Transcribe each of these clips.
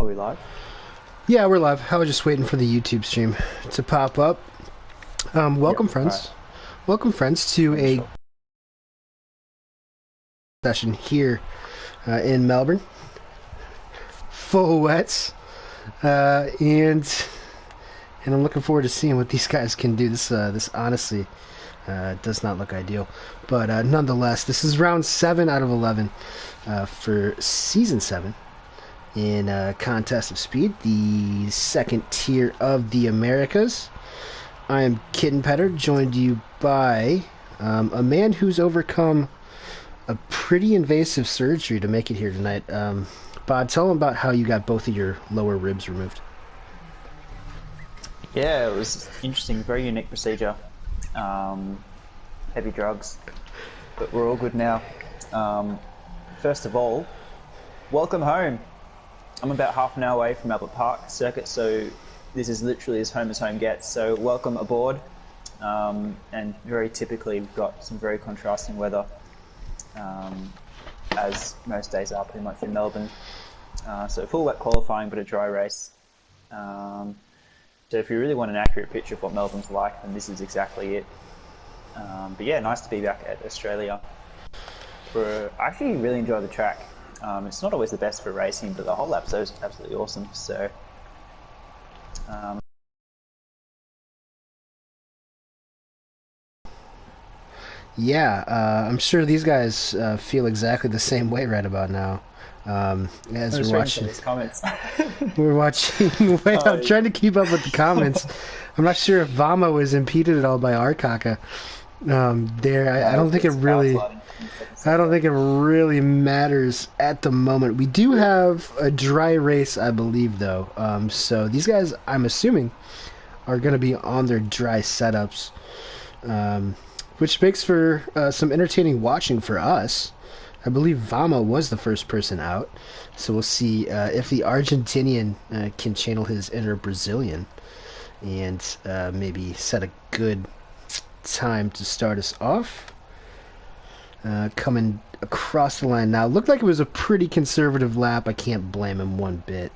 we live? Yeah, we're live. I was just waiting for the YouTube stream to pop up. Welcome, Yep. friends. Right. Welcome, friends, to a Sure. session here in Melbourne. Full wets, and I'm looking forward to seeing what these guys can do. This honestly does not look ideal, but nonetheless, this is round 7 out of 11 for season 7. In Contest of Speed, the second tier of the Americas. I am Kitten Petter, joined you by a man who's overcome a pretty invasive surgery to make it here tonight. Bob, tell him about how you got both of your lower ribs removed. Yeah, it was interesting, very unique procedure. Heavy drugs, but we're all good now. First of all, welcome home. I'm about half an hour away from Albert Park Circuit, so this is literally as home gets. So welcome aboard. And very typically, we've got some very contrasting weather, as most days are pretty much in Melbourne. So full wet qualifying, but a dry race. So if you really want an accurate picture of what Melbourne's like, then this is exactly it. But yeah, nice to be back at Australia. I actually really enjoy the track. It's not always the best for racing, but the whole episode is absolutely awesome. So, Yeah, I'm sure these guys feel exactly the same way right about now. As we're watching these comments. We're watching. Wait, I'm trying to keep up with the comments. I'm not sure if Vama was impeded at all by Arcaka. I don't think it really. I don't think it really matters at the moment. We do have a dry race, I believe, though. So these guys, I'm assuming, are going to be on their dry setups, which makes for some entertaining watching for us. I believe Vama was the first person out, so we'll see if the Argentinian can channel his inner Brazilian and maybe set a good time to start us off. Coming across the line now. Looked like it was a pretty conservative lap. I can't blame him one bit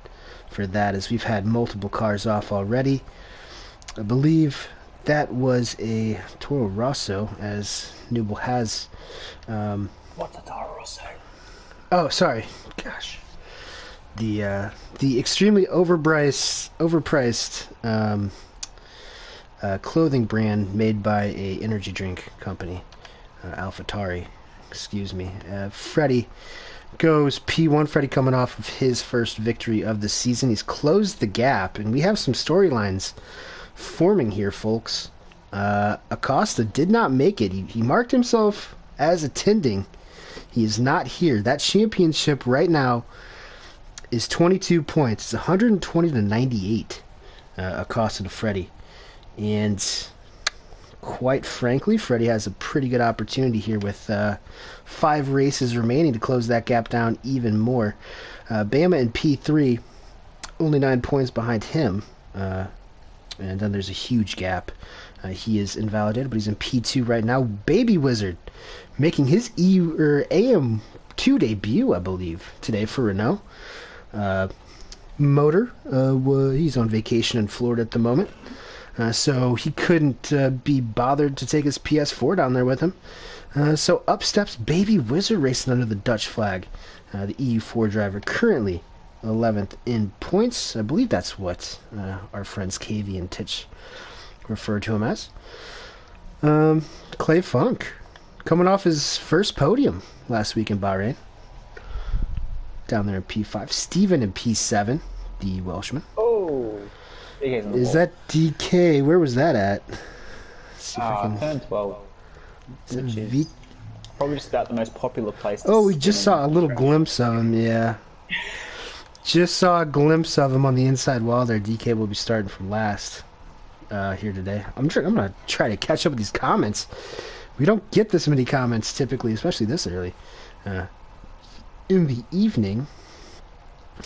for that, as we've had multiple cars off already. I believe that was a Toro Rosso, as Newell has... What's a Toro Rosso? Oh, sorry. Gosh. The extremely overpriced clothing brand made by a energy drink company, AlphaTauri. Excuse me. Freddie goes P1. Freddie coming off of his first victory of the season. He's closed the gap, and we have some storylines forming here, folks. Acosta did not make it. He marked himself as attending. He is not here. That championship right now is 22 points. It's 120 to 98. Acosta to Freddie. And quite frankly, Freddie has a pretty good opportunity here with 5 races remaining to close that gap down even more. Bama in P3, only 9 points behind him. And then there's a huge gap. He is invalidated, but he's in P2 right now. Baby Wizard making his AM2 debut, I believe, today for Renault. Motor, he's on vacation in Florida at the moment. So he couldn't be bothered to take his PS4 down there with him. So up steps Baby Wizard racing under the Dutch flag. The EU4 driver currently 11th in points. I believe that's what our friends KV and Titch refer to him as. Clay Funk coming off his first podium last week in Bahrain. Down there in P5. Steven in P7, the Welshman. Oh, is that DK? Where was that at? Let's see if I can... turn 12. Which is probably just about the most popular place. Oh, we just saw a little glimpse of him, yeah. Just saw a glimpse of him on the inside wall there. DK will be starting from last here today. I'm going to try to catch up with these comments. We don't get this many comments typically, especially this early in the evening.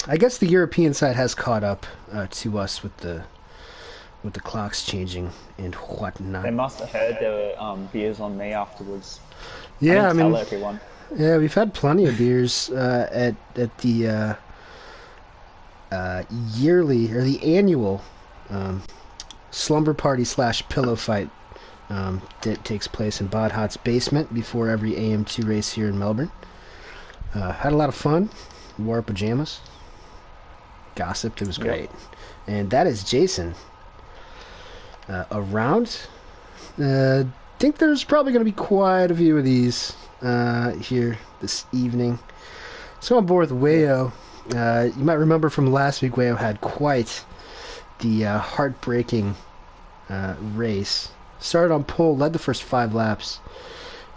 I guess the European side has caught up to us with the clocks changing and whatnot. They must have heard there were beers on me afterwards. Yeah, I mean, tell everyone. Yeah, we've had plenty of beers at the yearly, or the annual slumber party / pillow fight that takes place in Bod Hot's basement before every AM2 race here in Melbourne. Had a lot of fun. Wore our pajamas. Gossiped. It was great. Yep. And that is Jason. Around. Think there's probably going to be quite a few of these here this evening. So on board with Wayo. You might remember from last week, Wayo had quite the heartbreaking race. Started on pole, led the first 5 laps,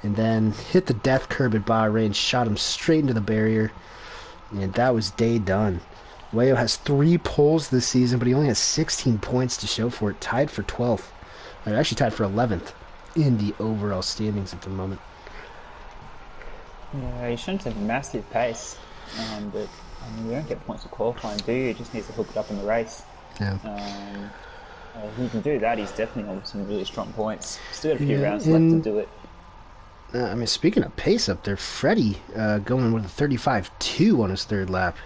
and then hit the death curb at Bahrain, shot him straight into the barrier, and that was day done. Wayo has 3 poles this season, but he only has 16 points to show for it, tied for 12th. Actually tied for 11th in the overall standings at the moment. Yeah, he's shown some massive pace, but I mean, you don't get points for qualifying, do you? He just needs to hook it up in the race. Yeah. If he can do that, he's definitely on some really strong points. Still got a few rounds left to do it. I mean, speaking of pace up there, Freddie going with a 35.2 on his 3rd lap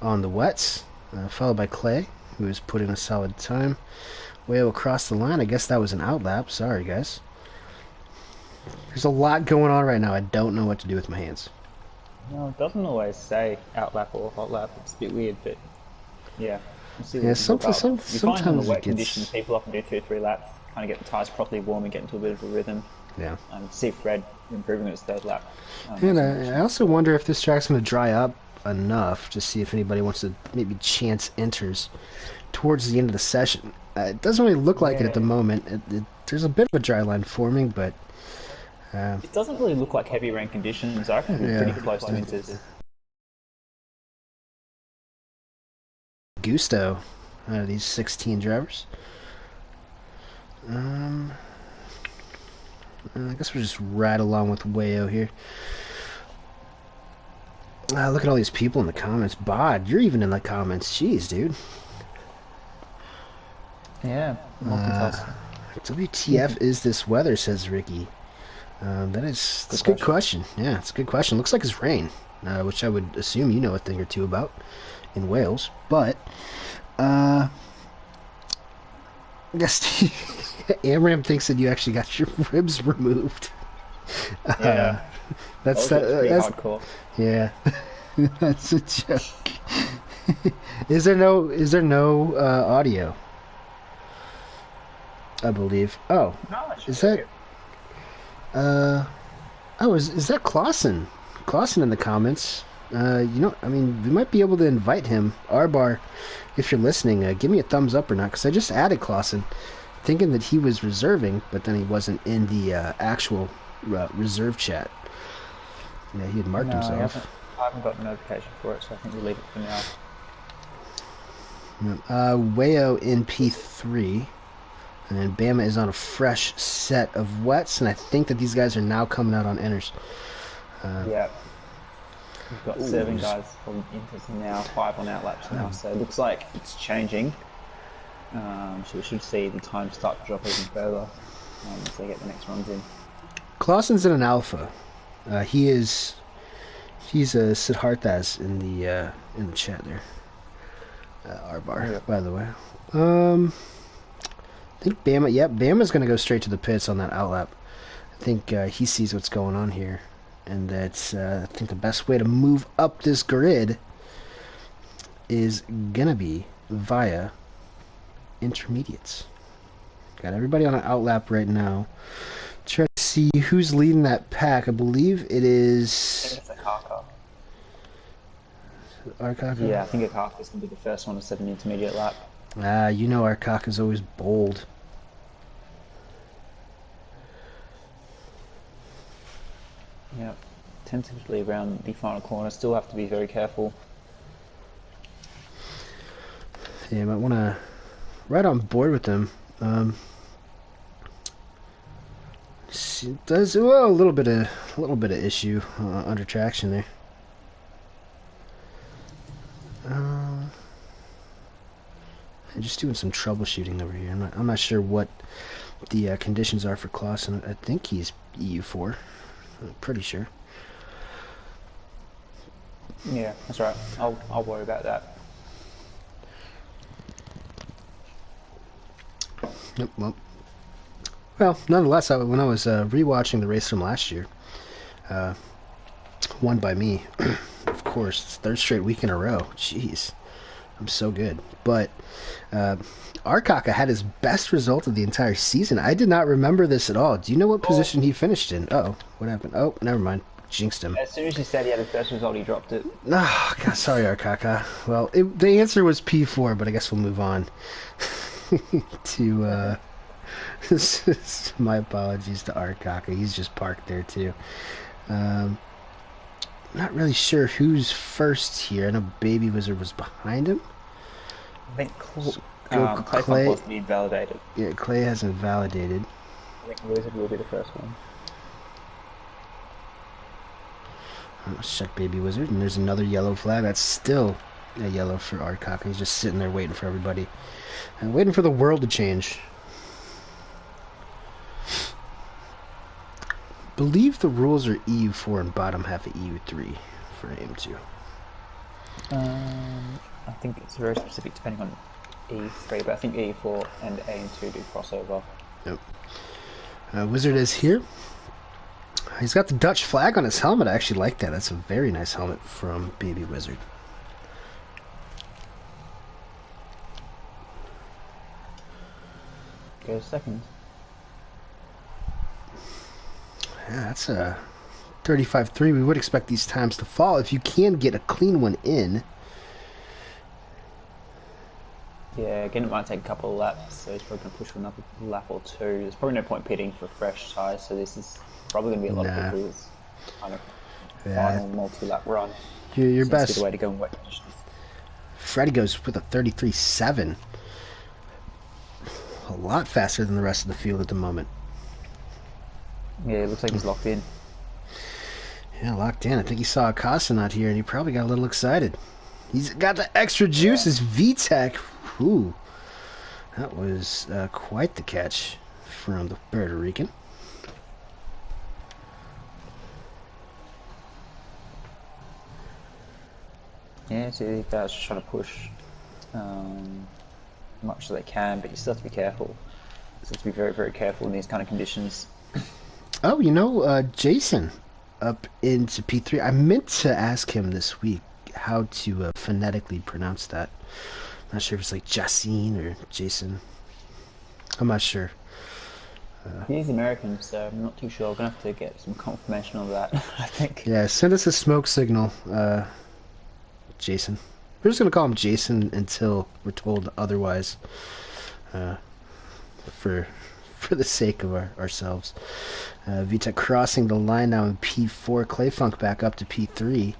on the wets, followed by Clay, who has put in a solid time. Wayo across the line. I guess that was an outlap. Sorry, guys. There's a lot going on right now. I don't know what to do with my hands. No, it doesn't always say outlap or hot lap. It's a bit weird, but yeah. Yeah, sometimes you find in the wet conditions, people often do 2-3 laps, kind of get the tyres properly warm and get into a bit of a rhythm. Yeah. See Fred improving at his 3rd lap. And I also wonder if this track's going to dry up enough to see if anybody wants to maybe chance enters towards the end of the session. It doesn't really look like it at the moment. There's a bit of a dry line forming, but it doesn't really look like heavy rain conditions. I reckon we're pretty close to winters. Gusto out of these 16 drivers. I guess we'll just ride along with Wayo here. Look at all these people in the comments. Bod, you're even in the comments. Jeez, dude. Yeah. WTF is this weather, says Ricky. That's a good question. Yeah, it's a good question. Looks like it's rain, which I would assume you know a thing or two about in Wales. But, I guess Amram thinks that you actually got your ribs removed. Yeah. That's hardcore. Yeah. That's a joke. Is there no audio? I believe. Oh. No, is that is that Clausen? Clausen in the comments. I mean, we might be able to invite him. Arbar, if you're listening, give me a thumbs up or not, because I just added Clausen, thinking that he was reserving, but then he wasn't in the actual reserve chat. Yeah, he had marked himself. I haven't got a notification for it, so I think we'll leave it for now. Wayo in P3. And Bama is on a fresh set of wets, and I think that these guys are now coming out on enters. Yeah. We've got 7 guys on inters now, 5 on outlaps now, so it looks like it's changing. So we should see the time start to drop even further as they get the next runs in. Clausen's in an alpha. He's a Siddharthas in the chat there. Arbar, by the way. I think Bama. Yep, Bama's going to go straight to the pits on that outlap. I think he sees what's going on here, and that's I think the best way to move up this grid is gonna be via intermediates. Got everybody on an outlap right now. Try to see who's leading that pack. I believe it is. I think it's Akaka. Arkaka? Yeah, I think Akaka's going to be the first one to set an intermediate lap. You know Arkaka's always bold. Yep. Tentatively around the final corner. Still have to be very careful. Yeah, might want to ride on board with them. Does a little bit of issue under traction there. I'm just doing some troubleshooting over here. I'm not sure what the conditions are for Clausen. I think he's EU4. I'm pretty sure. Yeah, that's right. I'll worry about that. Yep. Well, nonetheless, when I was rewatching the race from last year, uh, won by me, of course. It's third straight week in a row. Jeez, I'm so good. But Arcaka had his best result of the entire season. I did not remember this at all. Do you know what position he finished in? Uh-oh, what happened? Oh, never mind. Jinxed him. As soon as you said he had his best result, he dropped it. Oh, God, sorry, Arcaka. Well, the answer was P4, but I guess we'll move on to... my apologies to Arcaka. He's just parked there, too. Not really sure who's first here. I know Baby Wizard was behind him. I think Clay wasn't being validated. Yeah, Clay hasn't validated. I think Wizard will be the first one. Let's check Baby Wizard, and there's another yellow flag. That's still a yellow for Arcaka. He's just sitting there waiting for everybody. And waiting for the world to change. Believe the rules are EU4 and bottom half of EU3 for AM2. I think it's very specific depending on E3, but I think E4 and AM2 do crossover. Yep. Wizard is here. He's got the Dutch flag on his helmet. I actually like that. That's a very nice helmet from Baby Wizard. Goes second. Yeah, that's a 35.3. We would expect these times to fall if you can get a clean one in. Yeah, again, it might take a couple of laps, so he's probably going to push for another lap or two. There's probably no point pitting for fresh tyres, so this is probably going to be a lot of people's kind of final multi-lap run. Your best the way to go in wet conditions. Freddie goes with a 33.7. A lot faster than the rest of the field at the moment. Yeah, it looks like he's locked in. Yeah, locked in. I think he saw a COS not here, and he probably got a little excited. He's got the extra juice. His VTEC. Ooh, that was quite the catch from the Puerto Rican. Yeah, so these guys are trying to push much as they can, but you still have to be careful. You have to be very, very careful in these kind of conditions. Oh, you know, Jason up into P3. I meant to ask him this week how to phonetically pronounce that. I'm not sure if it's like Jacine or Jason. I'm not sure. He's American, so I'm not too sure. I'm going to have to get some confirmation on that, I think. Yeah, send us a smoke signal, Jason. We're just going to call him Jason until we're told otherwise, for the sake of ourselves. VTEC crossing the line now in P4. Clayfunk back up to P3.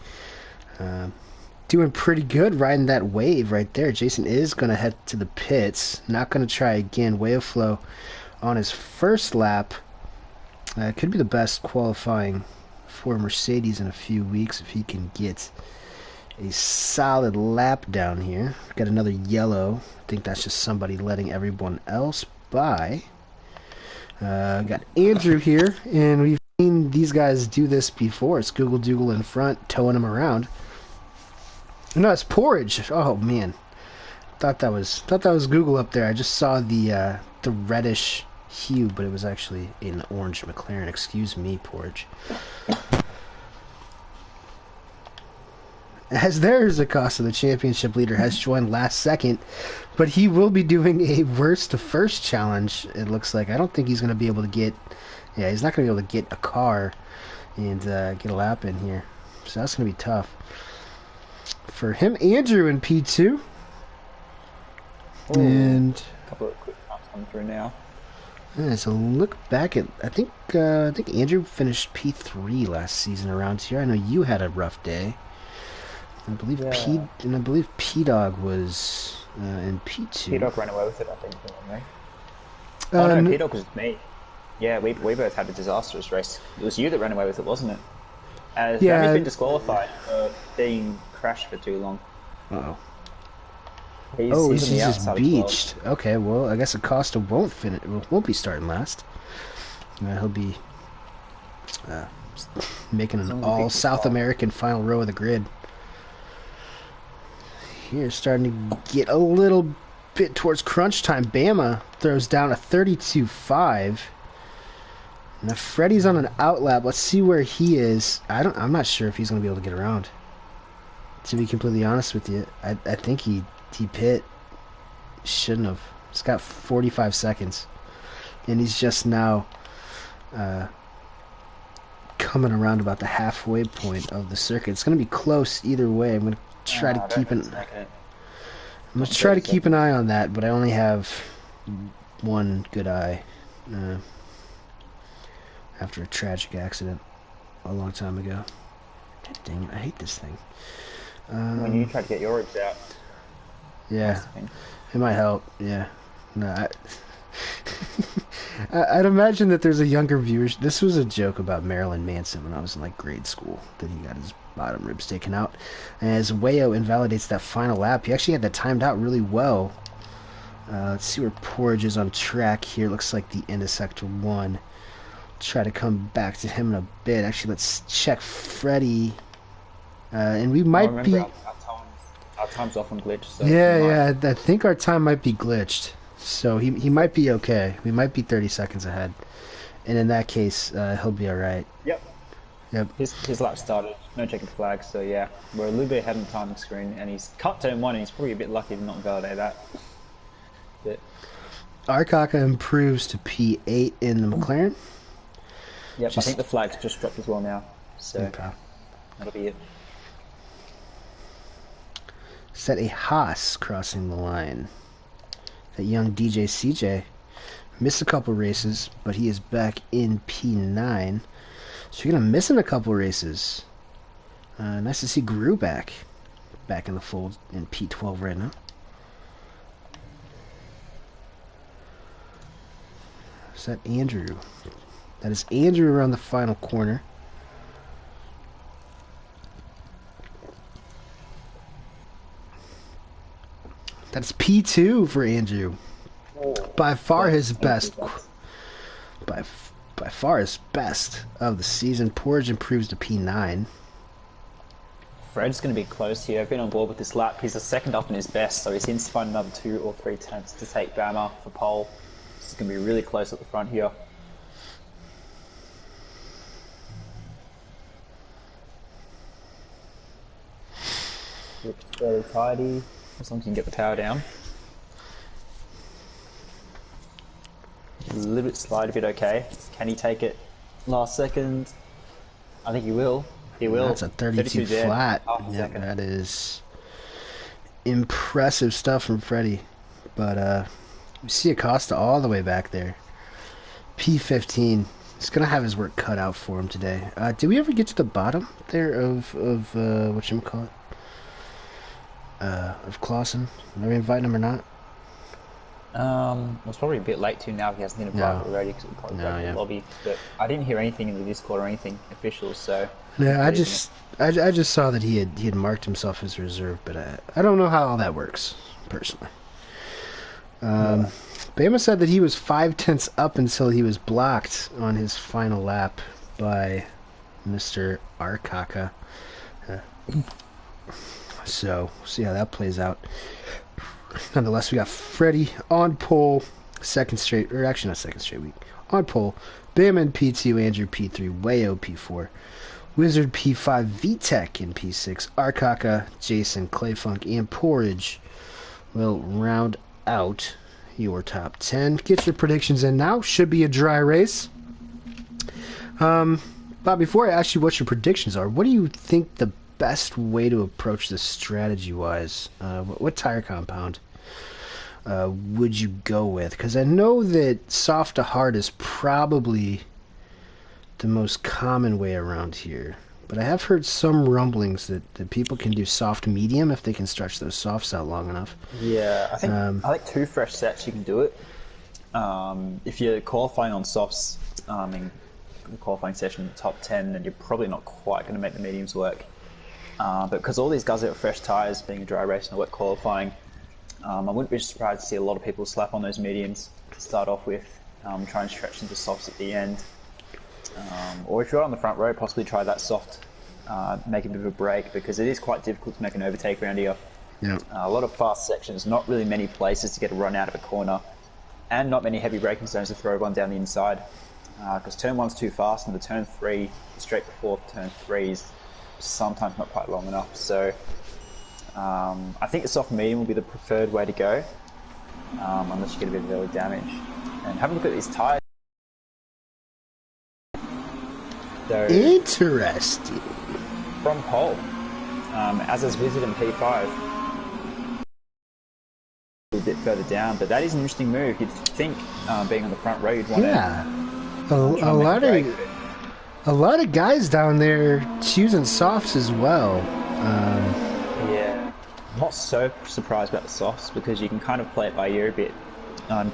Doing pretty good, riding that wave right there. Jason is going to head to the pits. Not going to try again. Wave flow on his first lap. Could be the best qualifying for Mercedes in a few weeks if he can get a solid lap down here. Got another yellow. I think that's just somebody letting everyone else by. Got Andrew here, and we've seen these guys do this before. It's Google Dougal in front, towing him around. No, it's Porridge. Oh man, thought that was Google up there. I just saw the reddish hue, but it was actually an orange McLaren. Excuse me, Porridge. As there's a cost of the championship leader has joined last second, but he will be doing a worst to first challenge. It looks like I don't think he's going to be able to get. Yeah, he's not going to be able to get a car and get a lap in here. So that's going to be tough for him. Andrew in P2. Ooh, and a couple of quick laps coming through now. Yeah, so look back at I think Andrew finished P3 last season around here. I know you had a rough day. I believe P-Dog was in P2. P-Dog ran away with it, I think, right? Oh no, P-Dog was me. Yeah, we both had a disastrous race. It was you that ran away with it, wasn't it? Yeah. He's been disqualified for being crashed for too long. Uh-oh. He's He's on the just outside beached. Okay, well, I guess Acosta won't be starting last. He'll be making an all South American final row of the grid. Here, starting to get a little bit towards crunch time. Bama throws down a 32.5. Now Freddie's on an outlap. Let's see where he is. I'm not sure if he's going to be able to get around. To be completely honest with you, I think he pit. Shouldn't have. He's got 45 seconds, and he's just now coming around about the halfway point of the circuit. It's going to be close either way. I'm going to try to keep an. I'm going to try to keep an eye on that, but I only have one good eye after a tragic accident a long time ago. God dang it! I hate this thing. When you try to get your ribs out. Yeah, it might help. Yeah, no, I'd imagine that there's a younger viewer. This was a joke about Marilyn Manson when I was in like grade school, that he got his bottom ribs taken out. And as Wayo invalidates that final lap, he actually had that timed out really well. Let's see where Porridge is on track here. Looks like the end of Sector 1. Try to come back to him in a bit. Actually, let's check Freddie. And we might be... Our time's off on glitch. So yeah, I think our time might be glitched. So he might be okay. We might be 30 seconds ahead. And in that case, he'll be alright. Yep. Yep. His lap started. No checking flags. So yeah, we're a little bit ahead on the timing screen. And he's cut turn 1 and he's probably a bit lucky to not validate that. But Arkaka improves to P8 in the McLaren. Yep, I think the flag's just dropped as well now. So okay. That'll be it. Set a Haas crossing the line. That young DJ CJ missed a couple races, but he is back in P9. So you're going to miss in a couple races. Nice to see Gru back in the fold in P12 right now. Is that Andrew? That is Andrew around the final corner. That's P2 for Andrew. By far his best. By far his best of the season. Porridge improves to P9. Fred's going to be close here. I've been on board with this lap. He's a second up in his best, so he needs to find another 2 or 3 attempts to take Bama for pole. This is going to be really close at the front here. Looks fairly tidy, as long as you can get the power down. A little bit slide, a bit okay. Can he take it last second? I think he will. He will. That's a 32 flat. Yeah, that is impressive stuff from Freddie. But we see Acosta all the way back there. P15. He's gonna have his work cut out for him today. Did we ever get to the bottom there of whatchamacallit? Of Clausen? Are we inviting him or not? It's probably a bit late too now if he hasn't hit a private already, because we'll probably break the lobby. But I didn't hear anything in the Discord or anything official, so... Yeah, I just saw that he had marked himself as reserve, but I don't know how all that works, personally. Bama said that he was 5/10 up until he was blocked on his final lap by Mr. Arkaka. So, we'll see how that plays out. Nonetheless, we got Freddie on pole, second straight week. On pole, Bama in P2, Andrew P3, Wayo P4, Wizard P5, VTech in P6, Arkaka, Jason, Clayfunk, and Porridge will round out your top 10. Get your predictions in now. Should be a dry race. Bob, before I ask you what your predictions are, what do you think the best way to approach this strategy-wise? What tire compound would you go with? Because I know that soft to hard is probably the most common way around here, but I have heard some rumblings that people can do soft medium if they can stretch those softs out long enough. Yeah, I think I like 2 fresh sets you can do it. If you're qualifying on softs in the qualifying session in the top 10, then you're probably not quite going to make the mediums work. But because all these guys have fresh tyres, being a dry race and a wet qualifying, I wouldn't be surprised to see a lot of people slap on those mediums to start off with, try and stretch into softs at the end. Or if you're on the front row, possibly try that soft, make a bit of a break, because it is quite difficult to make an overtake around here. Yeah. A lot of fast sections, not really many places to get a run out of a corner, and not many heavy braking zones to throw one down the inside. Because turn 1's too fast, and the turn 3, straight before turn 3 is sometimes not quite long enough. So I think the soft medium will be the preferred way to go, unless you get a bit of early damage. And have a look at these tyres. So, interesting. From pole, as is Wizard and P5, a bit further down, but that is an interesting move. You'd think, being on the front row, you'd want to a lot of guys down there choosing softs as well. Yeah, I'm not so surprised about the softs because you can kind of play it by ear a bit.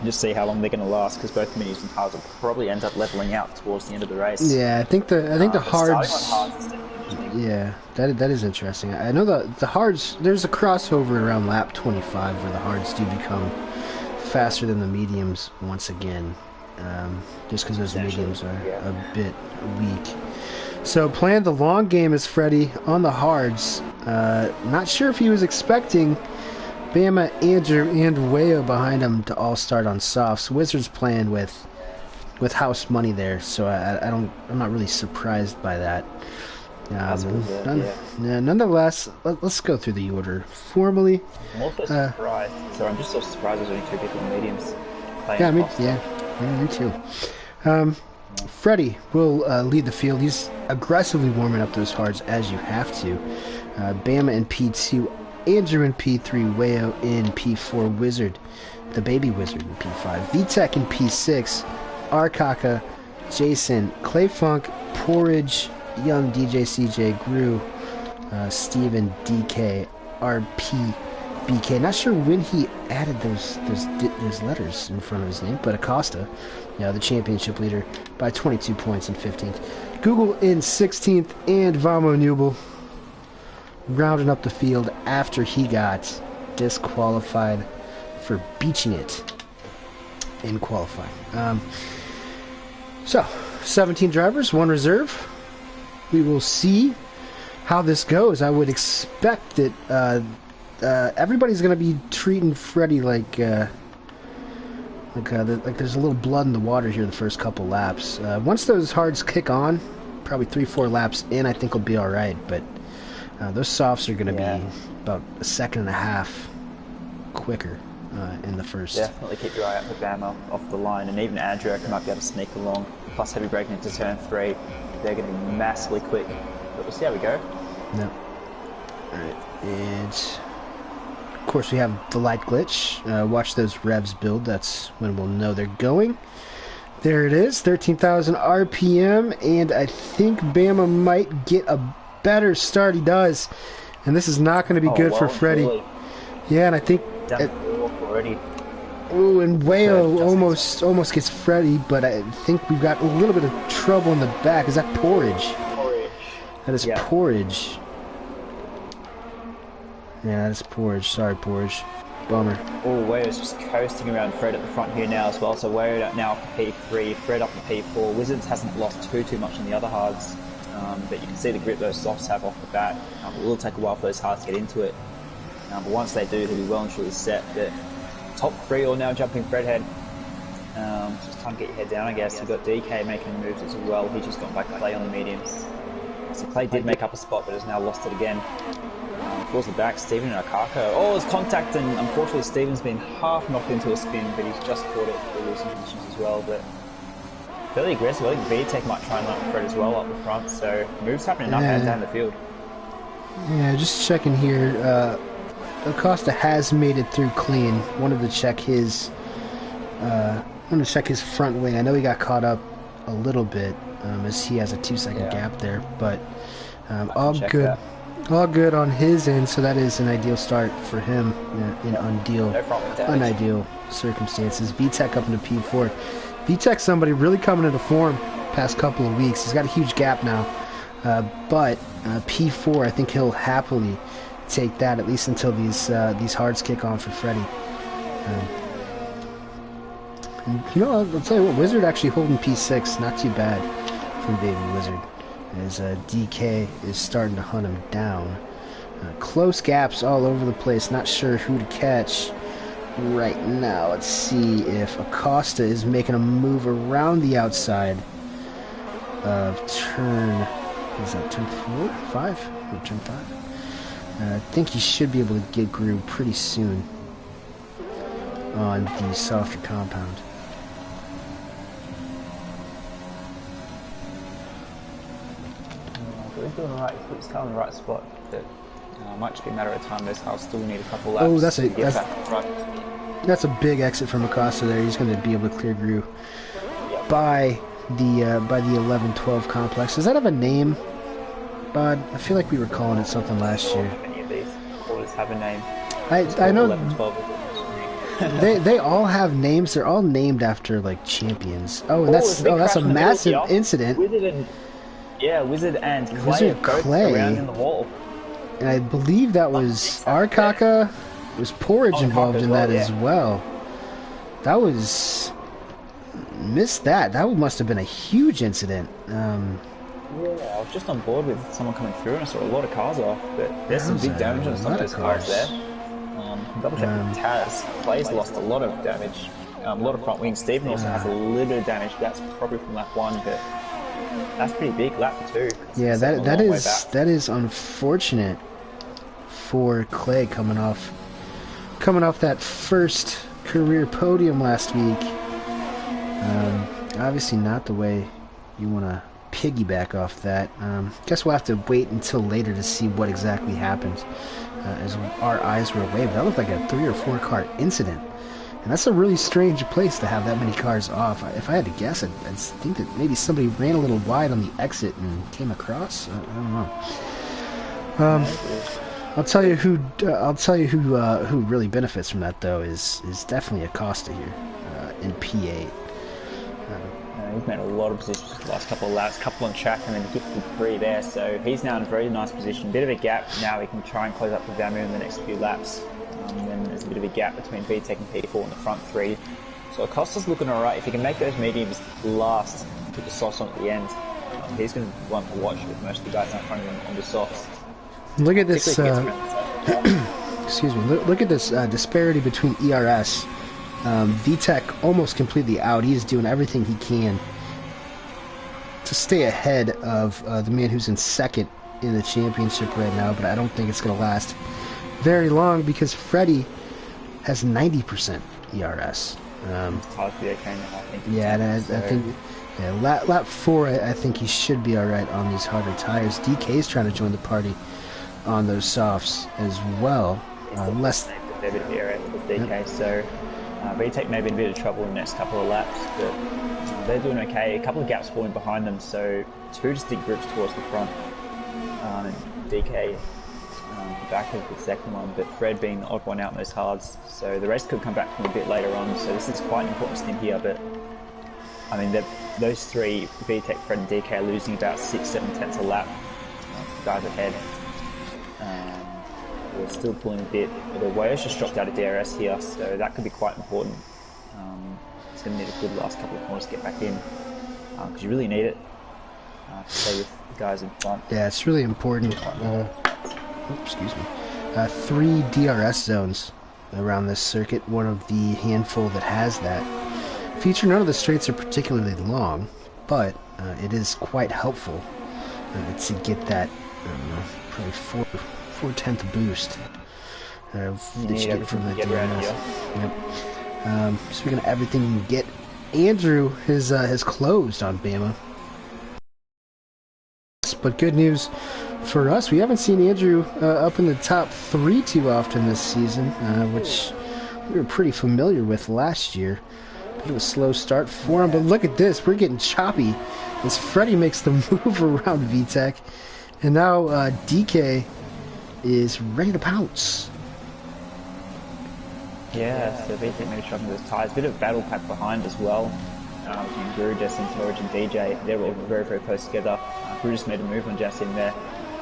Just see how long they're going to last, because both minis and hards will probably end up leveling out towards the end of the race. Yeah, I think the hards. Hards is interesting. Yeah, that is interesting. I know the hards. There's a crossover around lap 25 where the hards do become faster than the mediums once again, just because those mediums are a bit weak. So playing the long game is Freddie on the hards. Not sure if he was expecting Bama, Andrew, and Wayo behind him to all start on softs. Wizards playing with house money there, so I'm not really surprised by that. Nonetheless, let's go through the order formally. I'm also surprised. So I'm just so surprised there's only 2 people in mediums playing. Me too. Freddie will lead the field. He's aggressively warming up those hards as you have to. Bama in P2. Andrew in P3, Wayo in P4, Wizard, the baby Wizard in P5, VTech in P6, Arkaka, Jason, Clay Funk, Porridge, Young DJ CJ, Gru, Steven, DK, RP, BK. Not sure when he added those letters in front of his name, but Acosta, the championship leader, by 22 points in 15th. Google in 16th, and Vamo Nubel rounding up the field after he got disqualified for beaching it in qualifying. So 17 drivers, 1 reserve. We will see how this goes. I would expect that everybody's going to be treating Freddie like there's a little blood in the water here the first couple laps. Once those hards kick on, probably 3-4 laps in, I think we'll be all right. But those softs are going to be about a second and a half quicker in the first. Definitely keep your eye out for Bama off the line, and even Andrew might be able to sneak along. Plus heavy braking into turn 3, they're going to be massively quick. But we'll see how we go. No. Alright, and of course we have the light glitch. Watch those revs build, that's when we'll know they're going. There it is, 13,000 RPM, and I think Bama might get a better start. He does, and this is not going to be good for Freddie. Really. Yeah, and I think already. Ooh, and Wayo almost gets Freddie, but I think we've got a little bit of trouble in the back. Is that Porridge? That is Porridge. Yeah, that's Porridge. Sorry, Porridge. Bummer. Oh, Wayo's just coasting around Fred at the front here now as well. So Wayo now up to P3, Fred up to P4. Wizards hasn't lost too much in the other hards. But you can see the grip those softs have off the bat. It will take a while for those hards to get into it. But once they do, he'll be well and truly set. The top 3 all now jumping Fred head. Just time to get your head down, I guess. You've got DK making moves as well. He's just gone back to Clay on the mediums. So Clay did make up a spot, but has now lost it again. Towards the back, Steven and Akako. Oh, it's contact, and unfortunately Steven's been half knocked into a spin, but he's just caught it through losing conditions as well. But fairly aggressive. I think VTech might try and knock Fred as well up the front. So moves happening up and down the field. Yeah, just checking here. Acosta has made it through clean. Wanted to check his front wing. I know he got caught up a little bit as he has a 2-second gap there, but all good. That. All good on his end, so that is an ideal start for him in unideal circumstances. VTech up into P4. VTech somebody really coming into form past couple of weeks. He's got a huge gap now, but P4, I think he'll happily take that, at least until these hards kick on for Freddie. And, I'll tell you what, Wizard actually holding P6, not too bad from Baby Wizard, as DK is starting to hunt him down. Close gaps all over the place. Not sure who to catch right now. Let's see if Acosta is making a move around the outside of turn. Is that turn 4? 5? Or turn 5? I think he should be able to get groove pretty soon on the softer compound. He's doing alright. He's kind of in the right spot, but might just be a matter of time. I'll still need a couple laps. Oh, that's a big exit from Acosta there. He's going to be able to clear groove by the 11-12 complex. Does that have a name, Bud? I feel like we were calling it something last year. Many of these quarters have a name. I know 11, 12 they all have names. They're all named after like champions. Oh, and that's a massive incident. Wizard and Clay are both around in the wall. And I believe that was Arkaka. There was Porridge involved in that as well. That was... Missed that. That must have been a huge incident. Yeah, I was just on board with someone coming through and I saw a lot of cars off, but there's some big damage on some of those cars there. Double check Taz. Clay's lost a lot of damage. A lot of front wings. Steven also has a little bit of damage. That's probably from lap 1, but that's pretty big. Lap 2. Yeah, that is unfortunate for Clay coming off that first career podium last week. Obviously not the way you want to piggyback off that. Guess we'll have to wait until later to see what exactly happens, as our eyes were away. But that looked like a 3 or 4 car incident, and that's a really strange place to have that many cars off. If I had to guess, I'd think that maybe somebody ran a little wide on the exit and came across. I don't know. I'll tell you who really benefits from that though is definitely Acosta here in P8. He's made a lot of positions the last couple of laps, couple on track, and then gifted 3 there. So he's now in a very nice position. Bit of a gap now. He can try and close up the Vamu in the next few laps. Then there's a bit of a gap between VTEC and P4 in the front 3. So Acosta's looking alright. If he can make those mediums last, put the softs on at the end, he's going to be one to watch with most of the guys out front of him on the softs. Look at this. Excuse me. Look at this disparity between ERS. VTEC almost completely out. He is doing everything he can to stay ahead of the man who's in second in the championship right now, but I don't think it's going to last very long because Freddie has 90% ERS. Lap 4, I think he should be alright on these harder tires. DK is trying to join the party on those softs as well. Unless... DK, so VTEC may be in a bit of trouble in the next couple of laps, but they're doing okay. A couple of gaps forming behind them, so 2 distinct groups towards the front. And DK back of the second one, but Fred being the odd one out in those hards, so the race could come back from a bit later on, so this is quite an important stint here, but I mean, those 3, VTEC, Fred and DK, are losing about 6-7 tenths a lap. The guys ahead. We're still pulling a bit. The Wales just dropped out of DRS here, so that could be quite important. It's going to need a good last couple of corners to get back in, because you really need it to stay with the guys in front. Yeah, it's really important. Excuse me. 3 DRS zones around this circuit, one of the handful that has that feature. None of the straights are particularly long, but it is quite helpful to get that, probably 4/10 boost that you get from the DRS. Yep. Speaking of everything you can get, Andrew has closed on Bama. But good news for us, we haven't seen Andrew up in the top 3 too often this season, which we were pretty familiar with last year. Bit of a slow start for him, but look at this. We're getting choppy as Freddie makes the move around VTEC. And now DK is ready to pounce. Yeah, so VTEC maybe dropping those tyres. Bit of battle pack behind as well. Guru, Justin, Torridge and DJ, they're all very, very close together. Guru just made a move on Justin there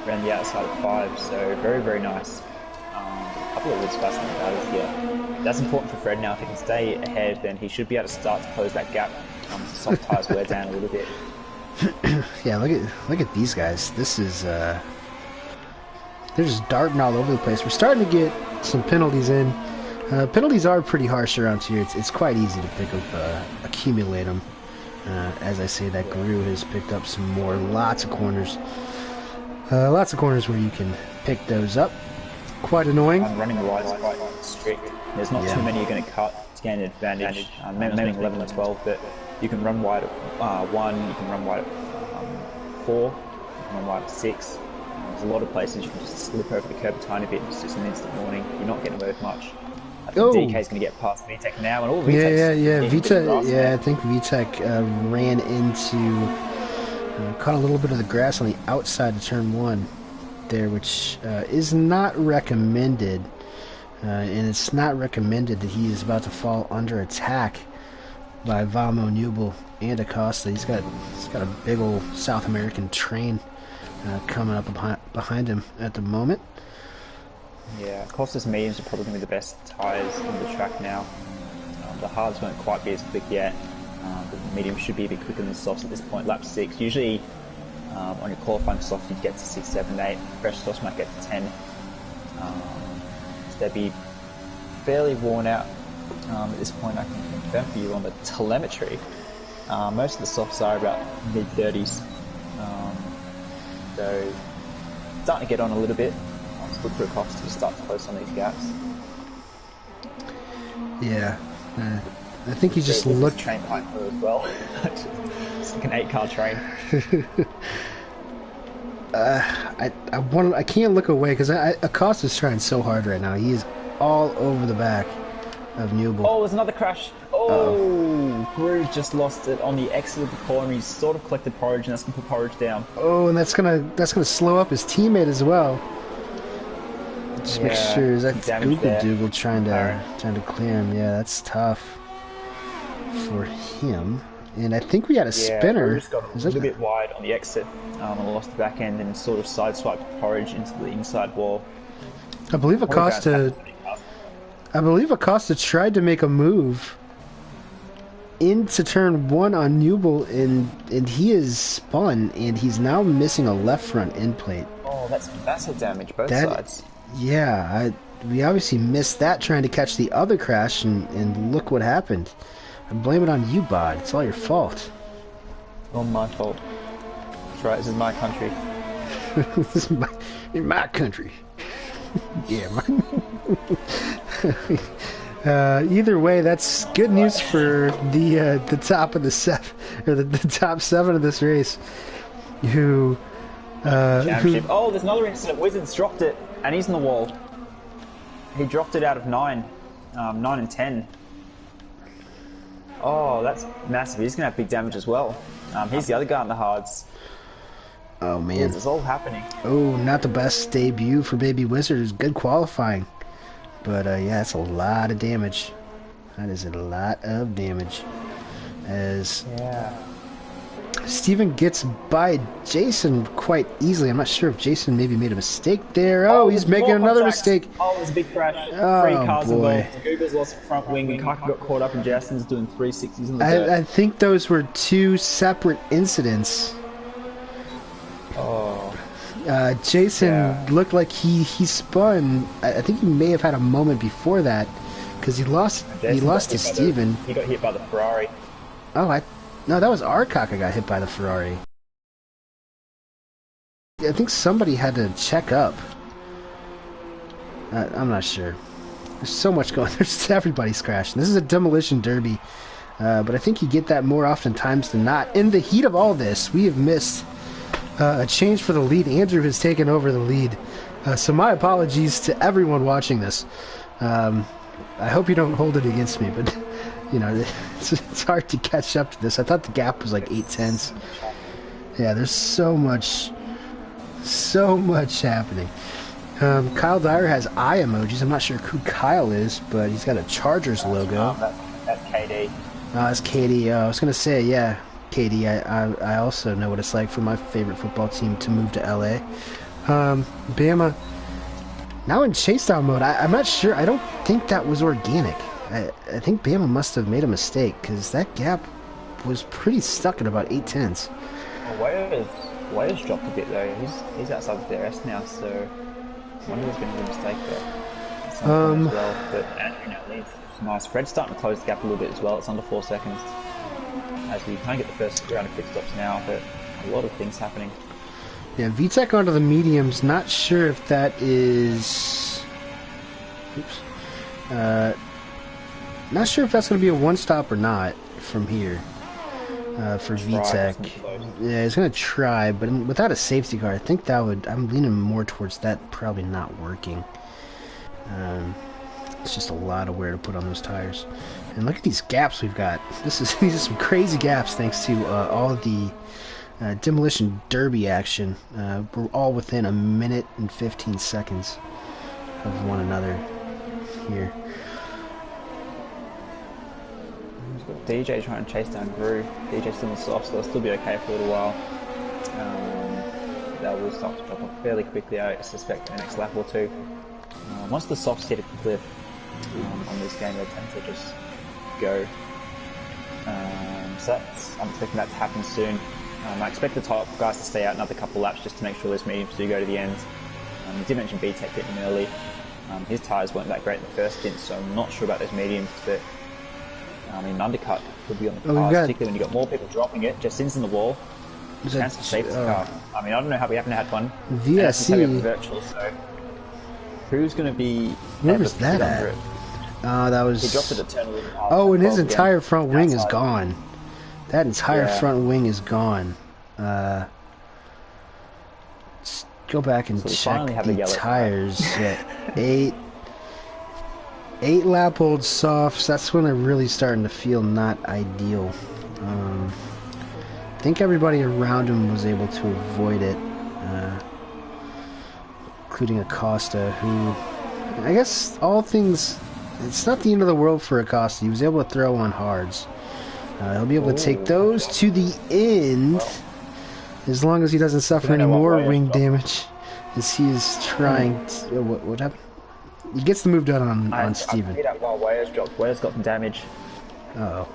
around the outside of 5, so very, very nice. A couple of really fascinating battles here. That's important for Fred now. If he can stay ahead, then he should be able to start to close that gap. Soft tyres wear down a little they're just darting all over the place. We're starting to get some penalties in. Penalties are pretty harsh around here. It's quite easy to pick up, accumulate them. As I say, that Guru has picked up some more. Lots of corners. Lots of corners where you can pick those up. Quite annoying. Running wide is quite strict. There's not too many you're going to cut to gain an advantage. Maybe 11 or 12, but you can run wide at 1, you can run wide at 4, you can run wide at 6. There's a lot of places you can just slip over the curb a tiny bit. It's just an instant warning. You're not getting away with much. I think DK's going to get past VTech now, and all VTech's VTech, I think VTech ran into, caught a little bit of the grass on the outside of turn 1 there, which is not recommended. And it's not recommended that he is about to fall under attack by Vamo, Nubel, and Acosta. He's got a big old South American train coming up behind him at the moment. Yeah, Acosta's mediums are probably going to be the best tyres on the track now. The hards won't quite be as quick yet. The mediums should be a bit quicker than the softs at this point, lap 6. Usually on your qualifying soft you get to 6, 7, 8. Fresh softs might get to 10. They'd be fairly worn out at this point. I can confirm for you on the telemetry. Most of the softs are about mid-30s. So starting to get on a little bit. It's good for Acosta to start to close some of these gaps. Yeah, I think he just looked... train behind her as well. It's like an 8-car train. I can't look away because Acosta's trying so hard right now. He is all over the back of Nubel. Oh, there's another crash. Oh, Groove just lost it on the exit of the corner. He's sort of collected Porridge, and that's gonna put Porridge down. Oh, and that's gonna slow up his teammate as well. Just make sure is that Google trying to clear him. Yeah, that's tough for him. And I think we had a spinner. Just got a little bit wide on the exit and lost the back end and sort of sideswiped Porridge into the inside wall. I believe Acosta tried to make a move into turn 1 on Nubel, and he is spun, and he's now missing a left front end plate. Oh, that's a damage both sides. Yeah, we obviously missed that trying to catch the other crash, and look what happened. I blame it on you, Bod. It's all your fault. All my fault. That's right, this is my country. This is in my country. Yeah, either way, that's good news for the top of the 7, or the top 7 of this race. Championship. Oh, there's another incident. Wizards dropped it, and he's in the wall. He dropped it out of 9 and 10. Oh, that's massive. He's going to have big damage as well. He's the other guy on the hards. Oh, man. It's all happening. Oh, not the best debut for Baby Wizards. Good qualifying. But, yeah, that's a lot of damage. That is a lot of damage. As Steven gets by Jason quite easily. I'm not sure if Jason maybe made a mistake there. Oh, he's making another mistake. Oh, there's a big crash. Oh, 3 cars boy. involved. Google's lost front wing, and Kaka got caught up, and Jason's doing 360s in the dirt. I think those were 2 separate incidents. Oh. Jason looked like he spun. I think he may have had a moment before that because he lost to Steven. He got hit by the Ferrari. Oh, no, that was our Kaka got hit by the Ferrari. I think somebody had to check up. I'm not sure. There's so much going. There's everybody's crashing. This is a demolition derby, but I think you get that more often times than not. In the heat of all this, we have missed a change for the lead. Andrew has taken over the lead. So my apologies to everyone watching this. I hope you don't hold it against me, but you know, it's hard to catch up to this. I thought the gap was like 8 tenths. Yeah, there's so much happening. Kyle Dyer has eye emojis. I'm not sure who Kyle is, but he's got a Chargers logo. That's KD. That's KD. I was gonna say, yeah, KD. I also know what it's like for my favorite football team to move to LA. Bama now in chase down mode. I'm not sure. I don't think that was organic. I think Bama must have made a mistake because that gap was pretty stuck at about 8 tenths. Well, Wales dropped a bit though. He's outside the DRS now, so I wonder if there's been a mistake there. At some point as well, but Andrew now leads. It's nice. Fred's starting to close the gap a little bit as well. It's under 4 seconds. As we kind of get the first round of pit stops now, but a lot of things happening. Yeah, VTEC onto the mediums. Not sure if that is... Oops. Not sure if that's going to be a one-stop or not from here for VTEC. Yeah, he's going to try, but without a safety car, I think that would... I'm leaning more towards that probably not working. It's just a lot of wear to put on those tires. And look at these gaps we've got. These are some crazy gaps thanks to all of the demolition derby action. We're all within a minute and 15 seconds of one another here. We've got DJ trying to chase down Gru. DJ's still in the soft, so they'll still be okay for a little while. They will start to drop off fairly quickly, I suspect, in the next lap or two. Once the softs hit a cliff on this game, they tend to just go. So I'm expecting that to happen soon. I expect the top guys to stay out another couple laps just to make sure those mediums do go to the end. You did mention BTEC hitting early. His tyres weren't that great in the first stint, so I'm not sure about those mediums, but I mean, an undercut could be on the cars, particularly when you've got more people dropping it. Just in the wall. Chance to save the car. I mean, I don't know how we haven't had one. VSC. Virtual, so who's going to be... Where was that at? That was... He dropped it at turn 11. Oh, and his entire front wing is gone. That entire front wing is gone. Let's go back and check the tires. Yeah, 8 lap old softs. That's when they're really starting to feel not ideal. I think everybody around him was able to avoid it, including Acosta, who, I guess, all things, it's not the end of the world for Acosta. He was able to throw on hards. He'll be able to take those to the end, as long as he doesn't suffer any more wing damage, as he is trying to... What happened? He gets the move done on Steven. I hit up while Waya's dropped. Waya's got some damage. Uh-oh.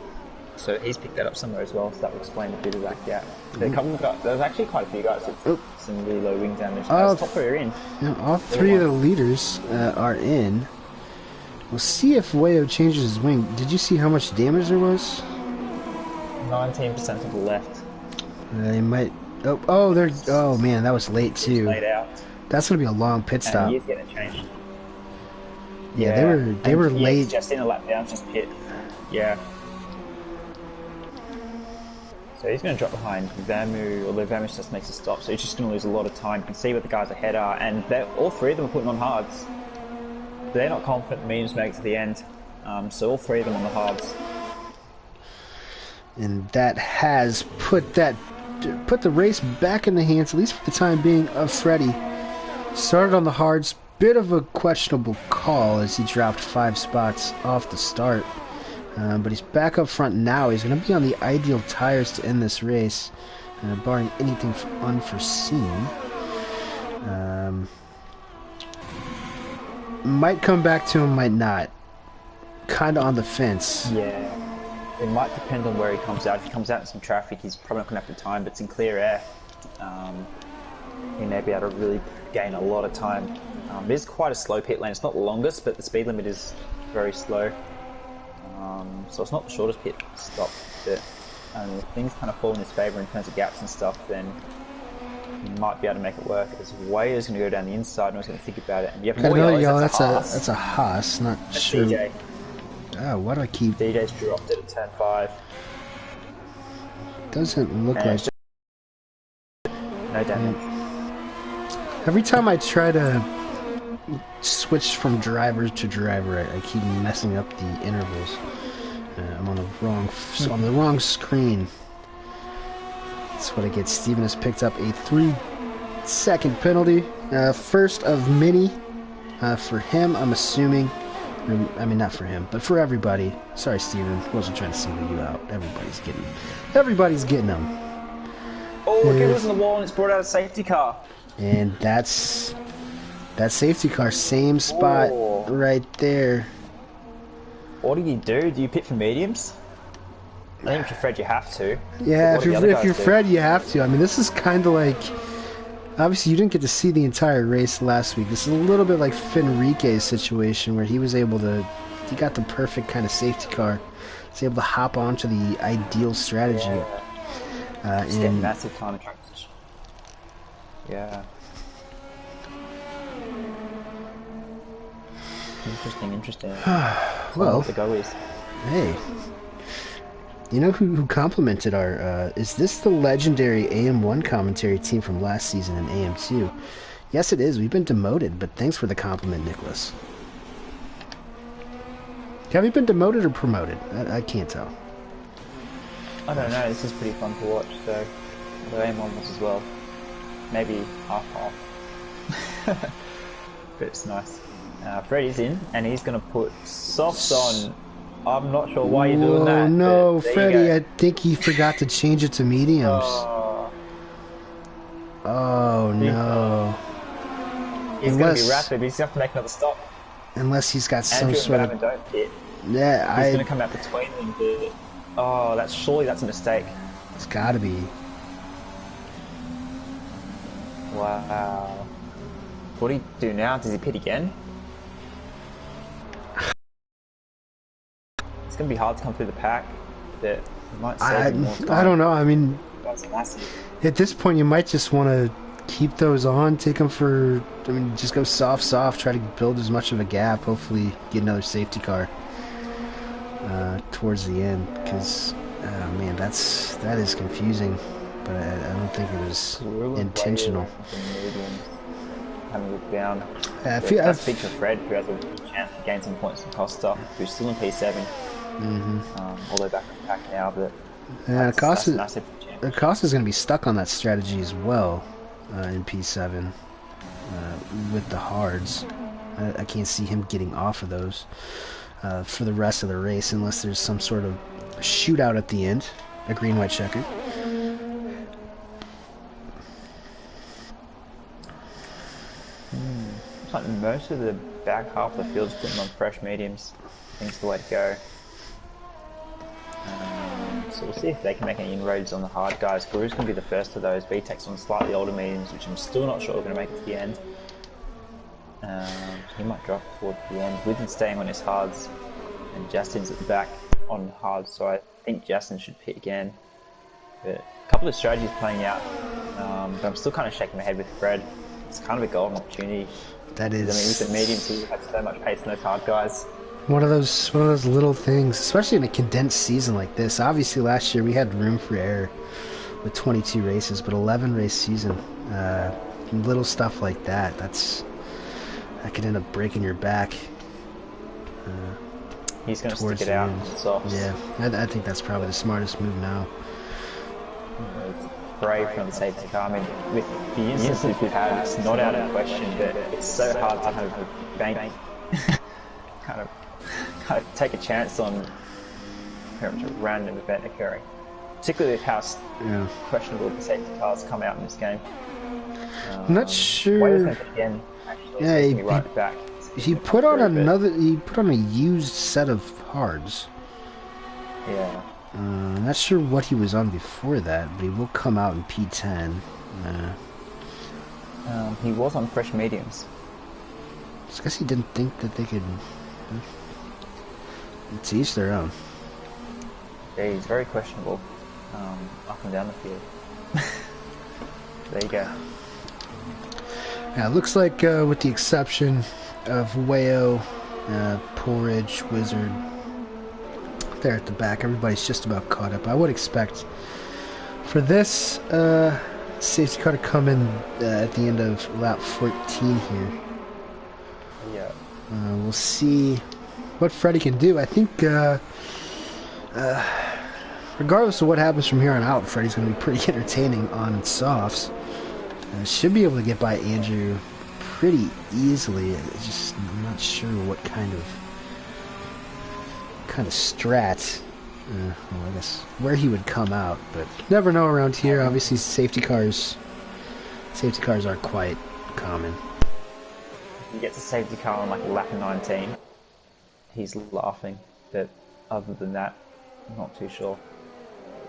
So he's picked that up somewhere as well, so that will explain a bit of that gap. There's actually quite a few guys with some really low wing damage. Top 3 are in. Yeah, all 3 of the leaders are in. We'll see if Wayo changes his wing. Did you see how much damage there was? 19% of the left. They might... Oh, they're... Oh, man, that was late, too. Laid out. That's going to be a long pit stop. And he is getting changed. Yeah, they were late. Just in a lap down, just pit. Yeah. So he's going to drop behind Vamu, although Vamu just makes a stop, so he's just going to lose a lot of time. You can see what the guys ahead are, and all 3 of them are putting on hards. They're not confident the mediums make it to the end, so all 3 of them on the hards. And that has put the race back in the hands, at least for the time being, of Freddie. Started on the hards, bit of a questionable call as he dropped 5 spots off the start. But he's back up front now. He's going to be on the ideal tires to end this race, barring anything unforeseen. Might come back to him, might not. Kind of on the fence. Yeah. It might depend on where he comes out. If he comes out in some traffic, he's probably not going to have the time, but it's in clear air. He may be able to really gain a lot of time. It is quite a slow pit lane. It's not the longest, but the speed limit is very slow. So it's not the shortest pit stop, but if things kind of fall in his favour in terms of gaps and stuff, then he might be able to make it work. As Waya's going to go down the inside, and I was going to think about it. And you have more yellows. That's a Haas, not sure. DJ. Oh, why do I keep... DJ's dropped it at turn 5. Doesn't look like... No damage. Every time I try to switch from driver to driver, I keep messing up the intervals. I'm on the wrong screen. That's what I get. Steven has picked up a 3-second penalty. First of many for him, I'm assuming. I mean, not for him, but for everybody. Sorry, Steven. Wasn't trying to single you out. Everybody's getting them. Oh, look, it was in the wall and it's brought out a safety car. And that's that safety car, same spot right there. What do? Do you pit for mediums? I think if you're Fred, you have to. Yeah, if you're Fred, you have to. I mean, this is kind of like Obviously, you didn't get to see the entire race last week. This is a little bit like Fenrique's situation where he was able to... He got the perfect kind of safety car. He's able to hop onto the ideal strategy. Yeah. Just get massive time transition. Yeah. Interesting. Well, what the go is. Hey, you know who complimented our... is this the legendary AM1 commentary team from last season in AM2? Yes, it is. We've been demoted, but thanks for the compliment, Nicholas. Have you been demoted or promoted? I can't tell. I don't know. This is pretty fun to watch, so the AM1 was as well. Maybe half. But it's nice. Freddy's in, and he's going to put softs on. I'm not sure why you're doing that. No, Freddy, I think he forgot to change it to mediums. Oh no. He's going to be rapid, he's going to have to make another stop. Unless he's got some Andrew sort and of... don't hit. Yeah, He's going to come out between them and do it. Oh, surely that's a mistake. It's got to be. Wow. What do you do now? Does he pit again? It's going to be hard to come through the pack, but he might save more time. I don't know. I mean, that's massive. At this point, you might just want to keep those on, take them for... I mean, just go soft, try to build as much of a gap, hopefully get another safety car towards the end, because, man, that is confusing, but I don't think it was intentional. Having a look down. That's big for Fred, who has a chance to gain some points from Costa, who's still in P7. Although back in the pack now, but that's massive. Costa's going to be stuck on that strategy as well in P7 with the hards. I can't see him getting off of those for the rest of the race unless there's some sort of shootout at the end, a green-white checker. Looks like most of the back half of the field's putting on fresh mediums. I think it's the way to go. So we'll see if they can make any inroads on the hard guys. Guru's going to be the first of those. VTEC's on slightly older mediums, which I'm still not sure are going to make it to the end. He might drop towards the end. Within staying on his hards, and Justin's at the back on hards, so I think Justin should pit again. But a couple of strategies playing out, but I'm still kind of shaking my head with Fred. It's kind of a golden opportunity. That is. I mean, with the mediums, he had so much pace in those hard guys. One of those little things, especially in a condensed season like this. Obviously, last year we had room for error with 22 races, but 11 race season, little stuff like that. That could end up breaking your back. He's going to stick it out. Yeah, I think that's probably the smartest move now. Brave from the safety car. I mean, with the instances we've had, it's not out of question, but it's so hard to kind of bank, kind of take a chance on pretty much a random event occurring. Particularly with how questionable the safety cars come out in this game. I'm not sure. Again, actually, he put on a used set of hards. Yeah. I'm not sure what he was on before that, but he will come out in P10. He was on fresh mediums. I guess he didn't think that they could... It's each their own. Yeah, he's very questionable up and down the field. There you go. Yeah, it looks like with the exception of Wayo, Porridge, Wizard, there at the back, everybody's just about caught up. I would expect for this safety car to come in at the end of lap 14 here. Yeah. We'll see what Freddy can do. I think regardless of what happens from here on out, Freddy's going to be pretty entertaining on softs. Should be able to get by Andrew pretty easily. I'm not sure what kind of strat. Well, I guess where he would come out, but never know around here. Obviously, safety cars are quite common. He gets a safety car on like a lap of 19. He's laughing, but other than that, I'm not too sure.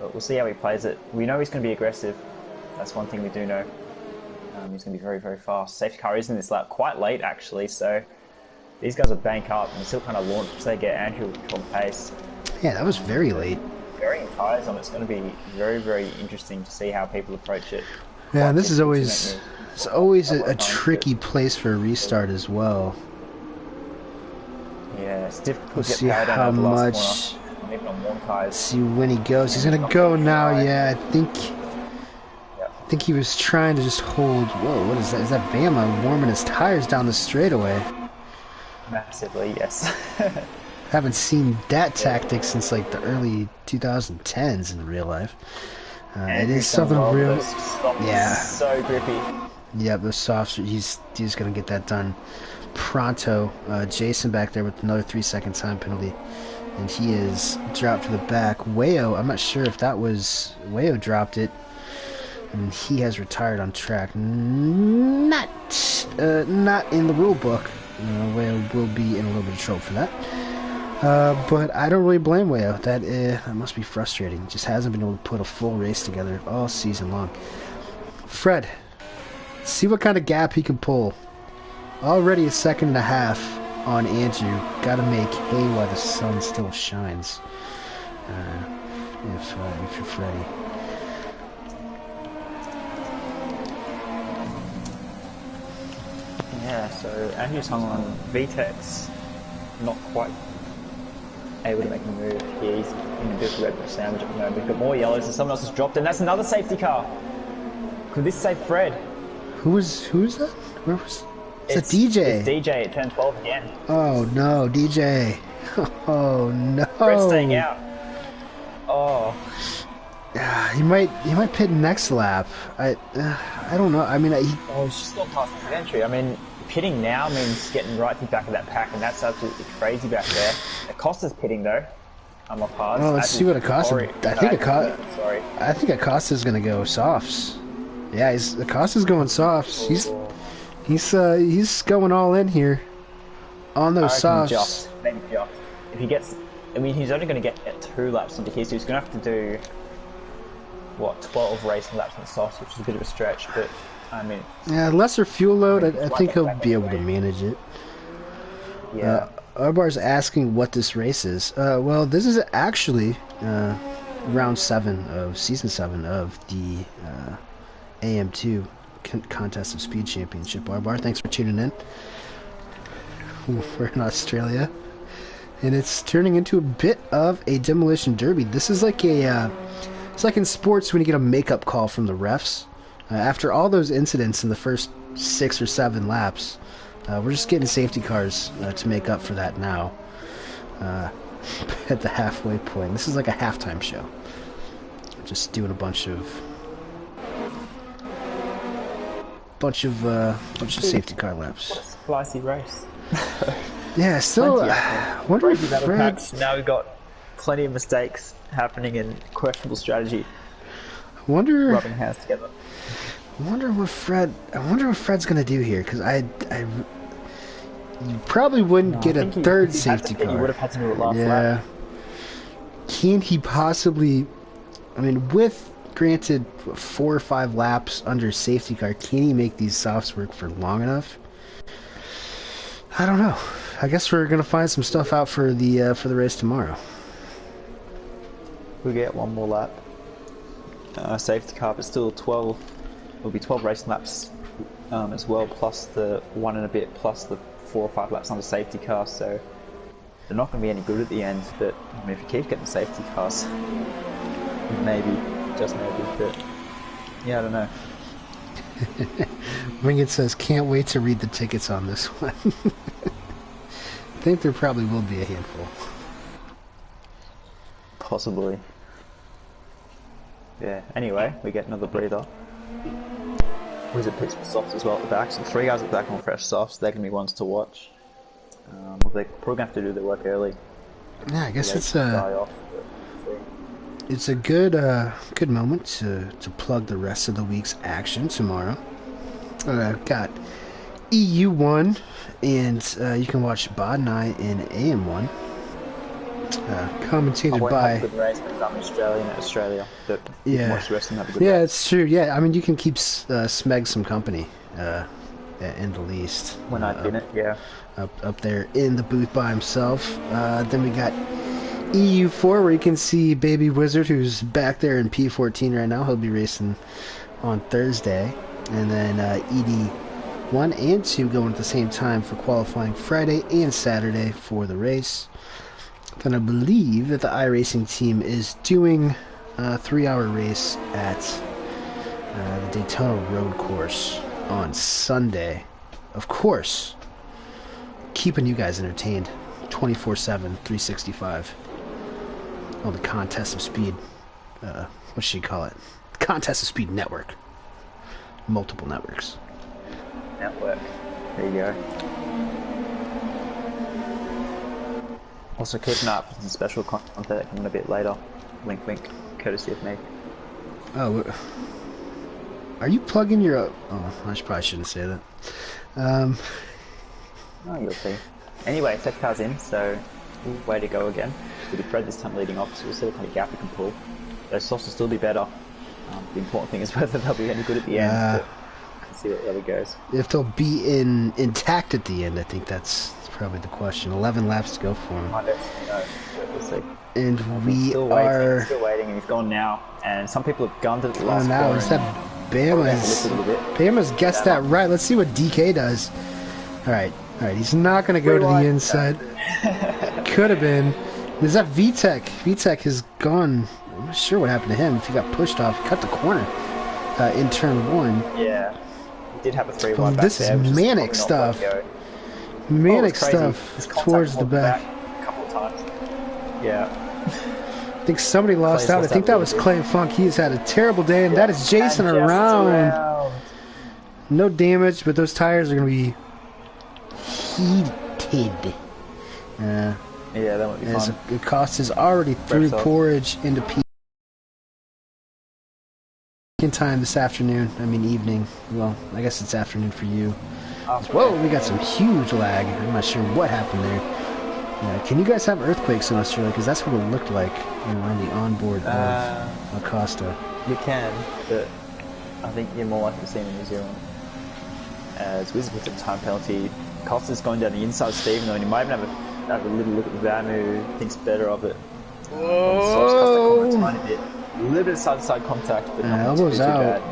But we'll see how he plays it. We know he's going to be aggressive. That's one thing we do know. He's going to be very, very fast. Safety car is in this lap quite late, actually, so these guys will bank up and still kind of launch so they get Andrew on pace. Yeah, that was very late. Varying tyres on it's going to be very, very interesting to see how people approach it. Yeah, this is always a tricky place for a restart as well. Yeah, it's difficult Let's to see get power how down over the much. last corner. Even on warm tyres. See when he goes. He's gonna go now. Yeah, I think he was trying to just hold. Whoa, what is that? Is that Bama warming his tires down the straightaway? Massively, yes. Haven't seen that tactic since like the early 2010s in real life. It is something real. Yeah. So grippy. Yeah, the softs. He's gonna get that done pronto. Jason back there with another 3-second time penalty, and he is dropped to the back. Wayo, I'm not sure if that was Wayo dropped it, and he has retired on track. Not in the rule book. Wayo will be in a little bit of trouble for that. But I don't really blame Wayo. That must be frustrating. Just hasn't been able to put a full race together all season long. Fred, see what kind of gap he can pull. Already a 1.5 seconds on Andrew. Got to make hay while the sun still shines. If you're Freddie. Yeah, so Andrew's hung on. VTEC's not quite able to make a move here. He's in a bit of a red sandwich at the moment. We've got more yellows and someone else has dropped, and that's another safety car. Could this save Fred? Who is that? Where was? It's a DJ. It's DJ at turn 12 again. Oh no, DJ. Oh no. Fred's staying out. Oh. He might pit next lap. I don't know. I mean, he's just not past the entry. I mean, pitting now means getting right to the back of that pack, and that's absolutely crazy back there. Acosta's pitting though. I'm off hard. Well, let's see what Acosta. I think Acosta's gonna go softs. Yeah, Acosta's going softs. He's going all in here on those softs. Maybe just. If he gets, I mean, he's only going to get 2 laps into here, so he's going to have to do what 12 racing laps on the softs, which is a bit of a stretch. But I mean, yeah, lesser fuel load. I think he'll be able to manage it. Yeah. Arbar's asking what this race is. Well, this is actually round 7 of season 7 of the AM2 Contest of Speed Championship. Arbar, thanks for tuning in. We're in Australia, and it's turning into a bit of a demolition derby. This is like it's like in sports when you get a makeup call from the refs after all those incidents in the first 6 or 7 laps. We're just getting safety cars to make up for that now. At the halfway point, this is like a halftime show. Just doing a bunch of safety car laps. What a spicy race. Yeah, still. Wonder if Fred... Now we've got plenty of mistakes happening and questionable strategy. Rubbing hands together. I wonder what Fred's gonna do here, because you probably wouldn't get a third safety car. You would have had to do it last lap. Can he possibly? I mean, with granted 4 or 5 laps under safety car, can he make these softs work for long enough? I don't know. I guess we're gonna find some stuff out for the race tomorrow. We'll get 1 more lap. Safety car, but still 12. It'll be 12 racing laps as well, plus the 1 and a bit, plus the 4 or 5 laps on the safety car. So they're not going to be any good at the end. But I mean, if you keep getting safety cars, maybe, just maybe. But yeah, I don't know. Winged says, "Can't wait to read the tickets on this one." I think there probably will be a handful. Possibly. Yeah, anyway, we get another breather. Wizard picks for softs as well at the back, so 3 guys at the back on fresh softs. They're going to be ones to watch. They're probably going to have to do their work early. Yeah, I guess it's a good moment to plug the rest of the week's action tomorrow. Got EU1, and you can watch Bod and I in AM1. commentated won't by. have a good race because I'm Australian at Australia. But you can Yeah, watch the rest of them have a good yeah, race. it's true. Yeah, I mean you can keep Smeg some company, in the least. When I bin it, yeah. Up there in the booth by himself. Then we got EU4 where you can see Baby Wizard, who's back there in P14 right now. He'll be racing on Thursday, and then ED1 and 2 going at the same time for qualifying Friday and Saturday for the race. Then I believe that the iRacing team is doing a 3-hour race at the Daytona Road Course on Sunday. Of course, keeping you guys entertained 24/7, 365 on the Contest of Speed. What should you call it? Contest of Speed Network. Multiple networks. Network. There you go. Also keep an eye out for some special content coming a bit later. Wink wink, courtesy of me. Oh, are you plugging your... Oh, probably shouldn't say that. Oh, you'll see. Anyway, set cars in, so way to go again. With the Fred this time leading off, so we'll see what kind of gap we can pull. Those softs will still be better. The important thing is whether they'll be any good at the end. But we'll see where it goes. If they'll be intact at the end, I think that's probably the question. 11 laps to go for him. I don't know, but we'll see. And we still waiting, and he's gone now. And some people have gunned at the last now corner. Is that Bama's guessed that right. Let's see what DK does. All right. He's not going to go to the inside. Could have been. Is that VTech? VTech has gone. I'm not sure what happened to him. If he got pushed off, cut the corner in turn 1. Yeah, he did have a 3-1 back this there. is manic stuff. Manic stuff towards the back. A couple of times. Yeah. I think somebody lost out. I think that was Clay Funk. He has had a terrible day, and that is Jason around. No damage, but those tires are going to be heated. Yeah, that might be fun. The cost is already through porridge into P. In time this afternoon. I mean evening. Well, I guess it's afternoon for you. Whoa, we got some huge lag. I'm not sure what happened there. Yeah, can you guys have earthquakes in Australia? Because that's what it looked like on the onboard of Acosta. You can, but I think you're more likely to see them in New Zealand. As Wizard with the time penalty, Costa's going down the inside of Steven, though, and you might even have a little look at the van who thinks better of it. Oh! A tiny bit. A little bit of side-to-side contact, but not elbows too out. bad.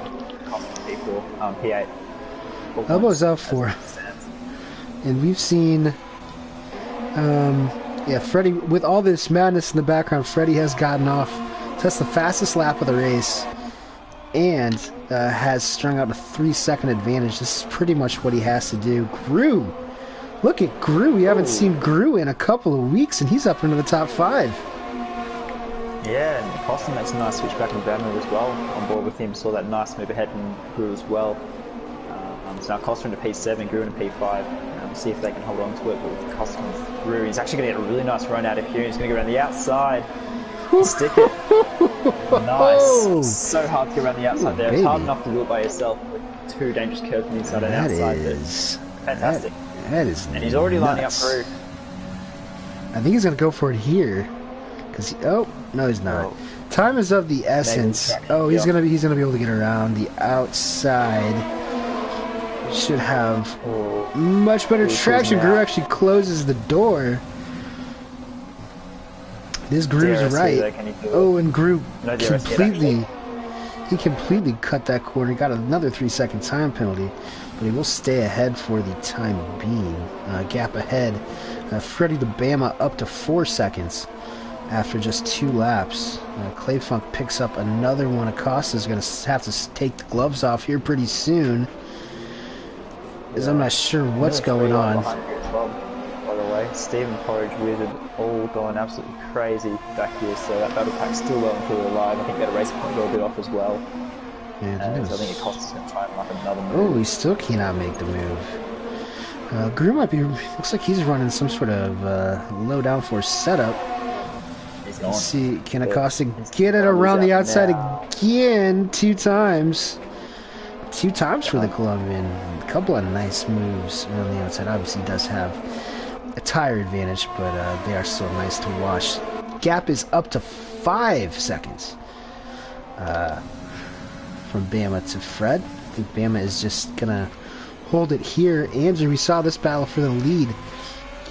Costa P4, P8. Elbows out for. And we've seen, Freddie, with all this madness in the background, Freddie has gotten off. That's the fastest lap of the race, and has strung out a 3-second advantage. This is pretty much what he has to do. Gru! Look at Gru. We haven't seen Gru in a couple of weeks, and he's up into the top 5. Yeah, and Costa makes a nice switch back in Bama as well. On board with him, saw that nice move ahead and Gru as well. So now Costa into P7, Gru into P5. See if they can hold on to it. But with Costa and Gru, he's actually going to get a really nice run out of here. He's going to go around the outside. Stick it. Nice. So hard to get around the outside there. It's hard enough to do it by yourself with 2 dangerous curves on the inside and outside. Fantastic. That is and he's already lining up Gru. I think he's going to go for it here. No, he's not. Time is of the essence. He's gonna be able to get around the outside. Should have much better traction. Gru actually closes the door. This Gru's right. And Gru completely cut that corner. He got another 3-second time penalty, but he will stay ahead for the time being. Gap ahead. Freddie the Bama up to 4 seconds. After just 2 laps, Clay Funk picks up another one. Acosta's going to have to take the gloves off here pretty soon, as I'm not sure what's going on. By the way, Stephen Porridge Wizard all going absolutely crazy back here, so that battle pack's still well and truly alive. I think that race point got a bit off as well. Yeah, so I think Acosta's going to try and up another move. Oh, he still cannot make the move. Gru might be. Looks like he's running some sort of low downforce setup. Let's see, can Acosta get it around the outside again 2 times? 2 times for the Colombian. A couple of nice moves around the outside. Obviously, he does have a tire advantage, but they are still nice to watch. gap is up to 5 seconds from Bama to Fred. I think Bama is just gonna hold it here. Andrew, we saw this battle for the lead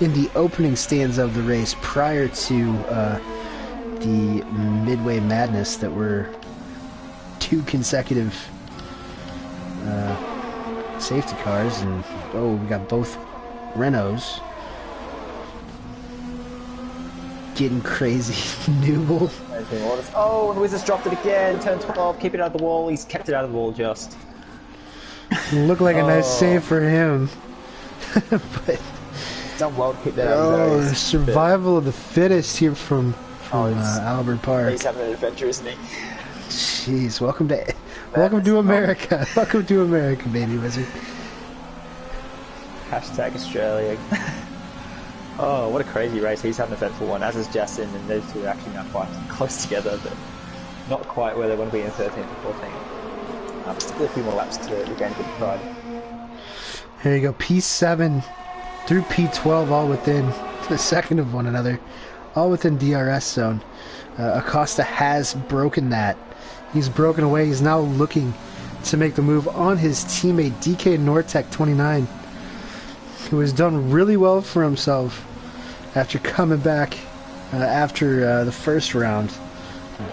in the opening stands of the race prior to the midway madness that were 2 consecutive safety cars, and we got both Renaults getting crazy. Newell. Oh, and Wizards dropped it again. Turn 12, keep it out of the wall. He's kept it out of the wall just. Looked like a nice save for him. But done well to keep that out of the survival of the fittest here from Albert Park. He's having an adventure, isn't he? Jeez, welcome to America. Welcome to America, baby Wizard. Hashtag Australia. Oh, what a crazy race. He's having an eventful one, as is Justin, and those two are actually now quite close together, but not quite where they want to be in 13th or 14th. Still a few more laps to regain a bit of pride. Here you go, P7 through P12, all within a second of one another, all within DRS zone. Acosta has broken that. He's broken away. He's now looking to make the move on his teammate DK Nortec 29, who has done really well for himself after coming back after the first round.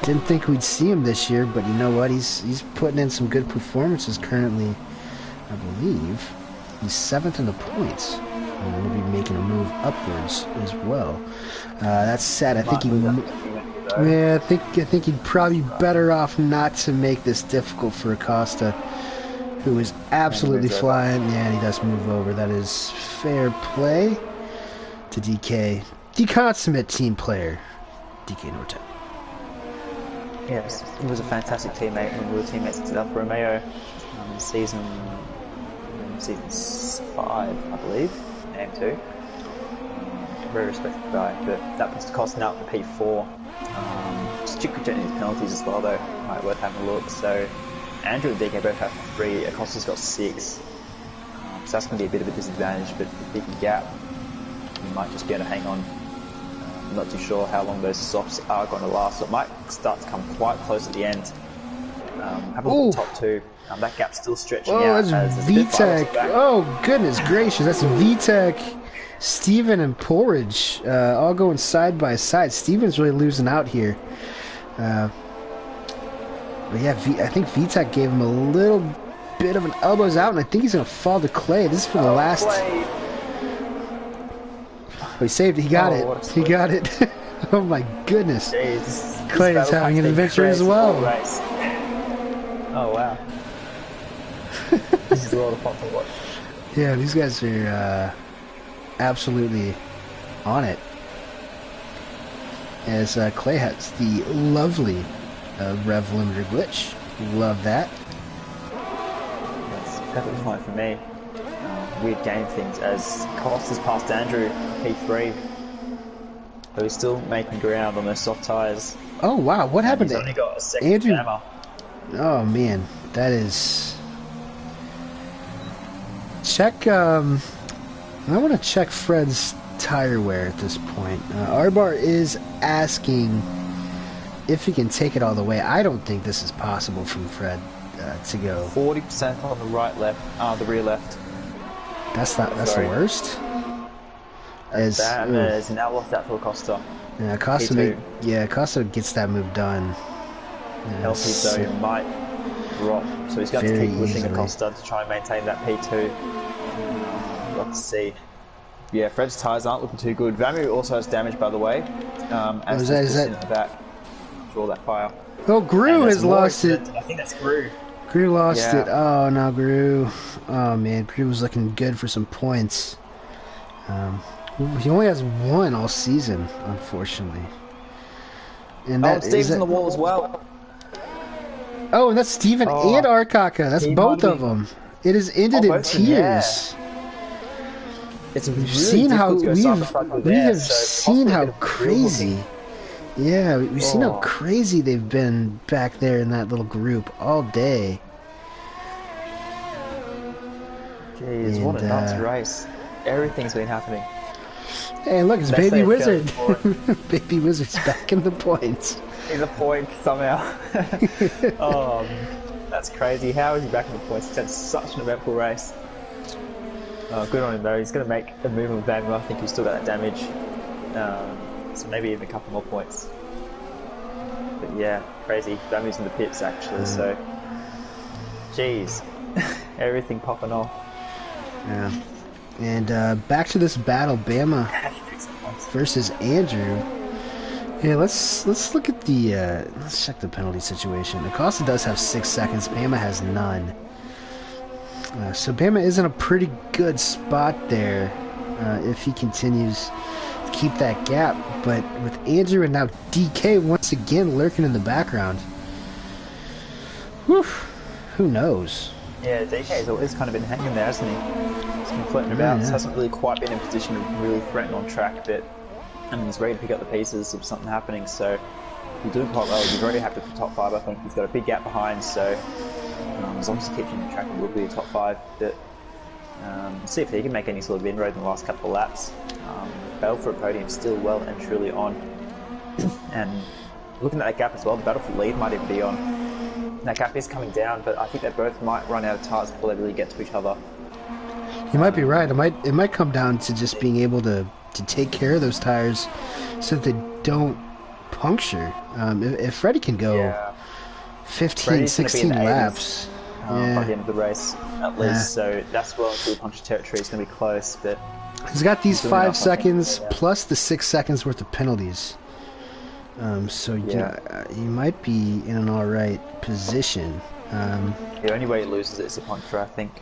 Didn't think we'd see him this year, but you know what? He's putting in some good performances currently. I believe he's 7th in the points. And he'll be making a move upwards as well. That said, I think I think he'd probably be better off not to make this difficult for Acosta, who is absolutely flying. Yeah, and he does move over. That is fair play to DK. The consummate team player, DK Nortec. Yes, he was a fantastic teammate when we were teammates at Alfa Romeo in season 5, I believe, AM2. Very respected guy, but that puts the cost now up to P4. Strict rejecting his penalties as well, though. Might worth having a look. So Andrew and DK both have 3. Acosta's got 6. So that's going to be a bit of a disadvantage, but if he can gap, he might just be able to hang on. I'm not too sure how long those softs are going to last, so it might start to come quite close at the end. Have a look at the top 2. That gap's still stretching out. That's VTech. Oh, goodness gracious. That's VTech, Steven, and Porridge all going side by side. Steven's really losing out here. But yeah, I think VTech gave him a little bit of an elbows out, and I think he's going to fall to Clay. This is for the last... Oh, he saved it. He got it. He got it. Oh, my goodness. Jeez, Clay is having an adventure as well. Oh, wow. This is a lot of fun to watch. Yeah, these guys are absolutely on it. As Clay has the lovely rev limiter glitch. Love that. That's perfectly fine for me. Weird game things as COS has passed Andrew P3. But he's still making ground on those soft tyres. Oh wow, what happened to only got a second Andrew? Jammer. Oh man, that is... Check, I want to check Fred's tire wear at this point. Arbar is asking if he can take it all the way. I don't think this is possible from Fred to go. 40% on the the rear left. That's the worst. Is now lost out for Acosta. Yeah, Acosta gets that move done. Healthy, so he might drop. So he's going to keep pushing Acosta to try and maintain that P2. Let's see. Yeah, Fred's tyres aren't looking too good. Vamu also has damage, by the way. As is that in the back. Draw that fire. Oh, Gru has lost it. I think that's Gru. Gru lost it. Oh, no, Gru. Oh, man. Gru was looking good for some points. He only has 1 all season, unfortunately. And Steve's in the wall as well. Oh, and that's Steven and Arkaka. That's both of them. It has ended in tears. It's we've really seen how we have so seen how crazy. Yeah, we've seen how crazy they've been back there in that little group all day. Jeez, what a nuts race. Everything's been happening. Hey, look, it's They Baby say Wizard. fairly Baby Wizard's back in the points. in the point somehow. Oh, that's crazy. How is he back in the points? He's had such an eventful race. Oh, good on him though. He's going to make a move on Bama. I think he's still got that damage. So maybe even a couple more points. But yeah, crazy. Bama's in the pits actually, so... Jeez. Everything popping off. Yeah. And back to this battle, Bama versus Andrew. Yeah, let's look at the let's check the penalty situation. Acosta does have 6 seconds. Bama has none. So Bama is in a pretty good spot there if he continues to keep that gap. But with Andrew and now DK once again lurking in the background, whew, who knows? Yeah, DK's always kind of been hanging there, hasn't he? He's been floating about, so hasn't really quite been in a position to really threaten on track, but I mean, he's ready to pick up the pieces of something happening, so if you do quite well, you're very happy for top 5. I think he's got a big gap behind, so as long as he keeps in the track, it will be a top 5, but see if he can make any sort of inroad in the last couple of laps. Battle for a podium still well and truly on, and looking at that gap as well, the battle for lead might even be on. That gap is coming down, but I think they both might run out of tyres before they really get to each other. You might be right. It might come down to just being able to take care of those tires so that they don't puncture. If Freddie can go 15, 16 laps by the end of the race, at least, so that's well into the puncture territory. It's going to be close, but he's got these 5 seconds plus the 6 seconds worth of penalties. So you might be in an alright position. The only way he loses it is a puncture, I think.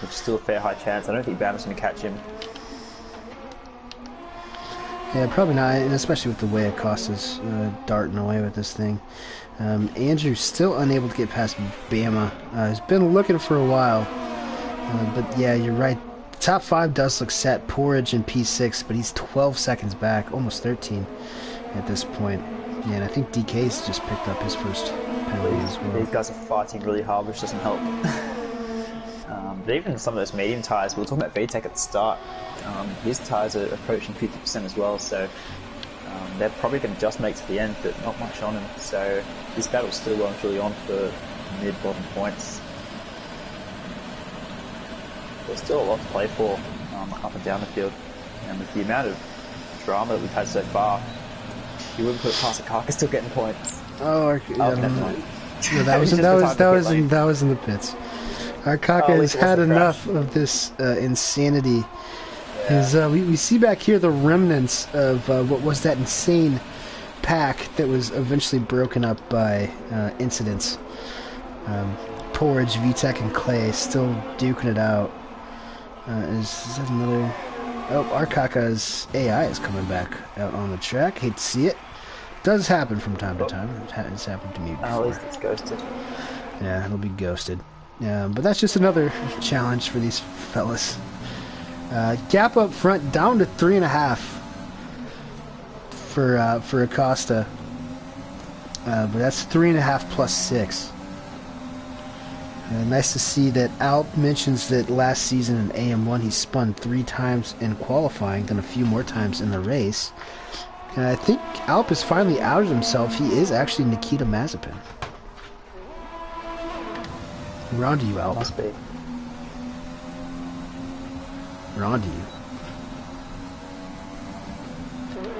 Which is still a fair high chance. I don't think Bama's going to catch him. Yeah, probably not, and especially with the way Acosta's darting away with this thing. Andrew's still unable to get past Bama. He's been looking for a while. But yeah, you're right. Top 5 does look set. Porridge in P6, but he's 12 seconds back, almost 13 at this point. Yeah, and I think DK's just picked up his first penalty as well. These guys are fighting really hard, which doesn't help. But even some of those medium tyres, we were talking about VTEC at the start, his tyres are approaching 50% as well, so they're probably going to just make to the end, but not much on him. So this battle's still well and truly on for mid-bottom points. There's still a lot to play for up and down the field, and with the amount of drama that we've had so far, you wouldn't put it past a Kaka still getting points. Never mind. Yeah, that was in the pits. Our Kaka has had enough of this insanity. We see back here the remnants of what was that insane pack that was eventually broken up by incidents. Porridge, VTEC, and Clay still duking it out. Is that another... Oh, our Kaka's AI is coming back out on the track. Hate to see it. Does happen from time to time. It's happened to me before. At least it's ghosted. Yeah, it'll be ghosted. But that's just another challenge for these fellas. Gap up front down to 3.5 for Acosta. But that's 3.5 plus 6. Nice to see that Alp mentions that last season in AM1 he spun 3 times in qualifying, then a few more times in the race. And I think Alp has finally outed himself. He is actually Nikita Mazepin. We're on to you, Alp. Must be. We're on to you.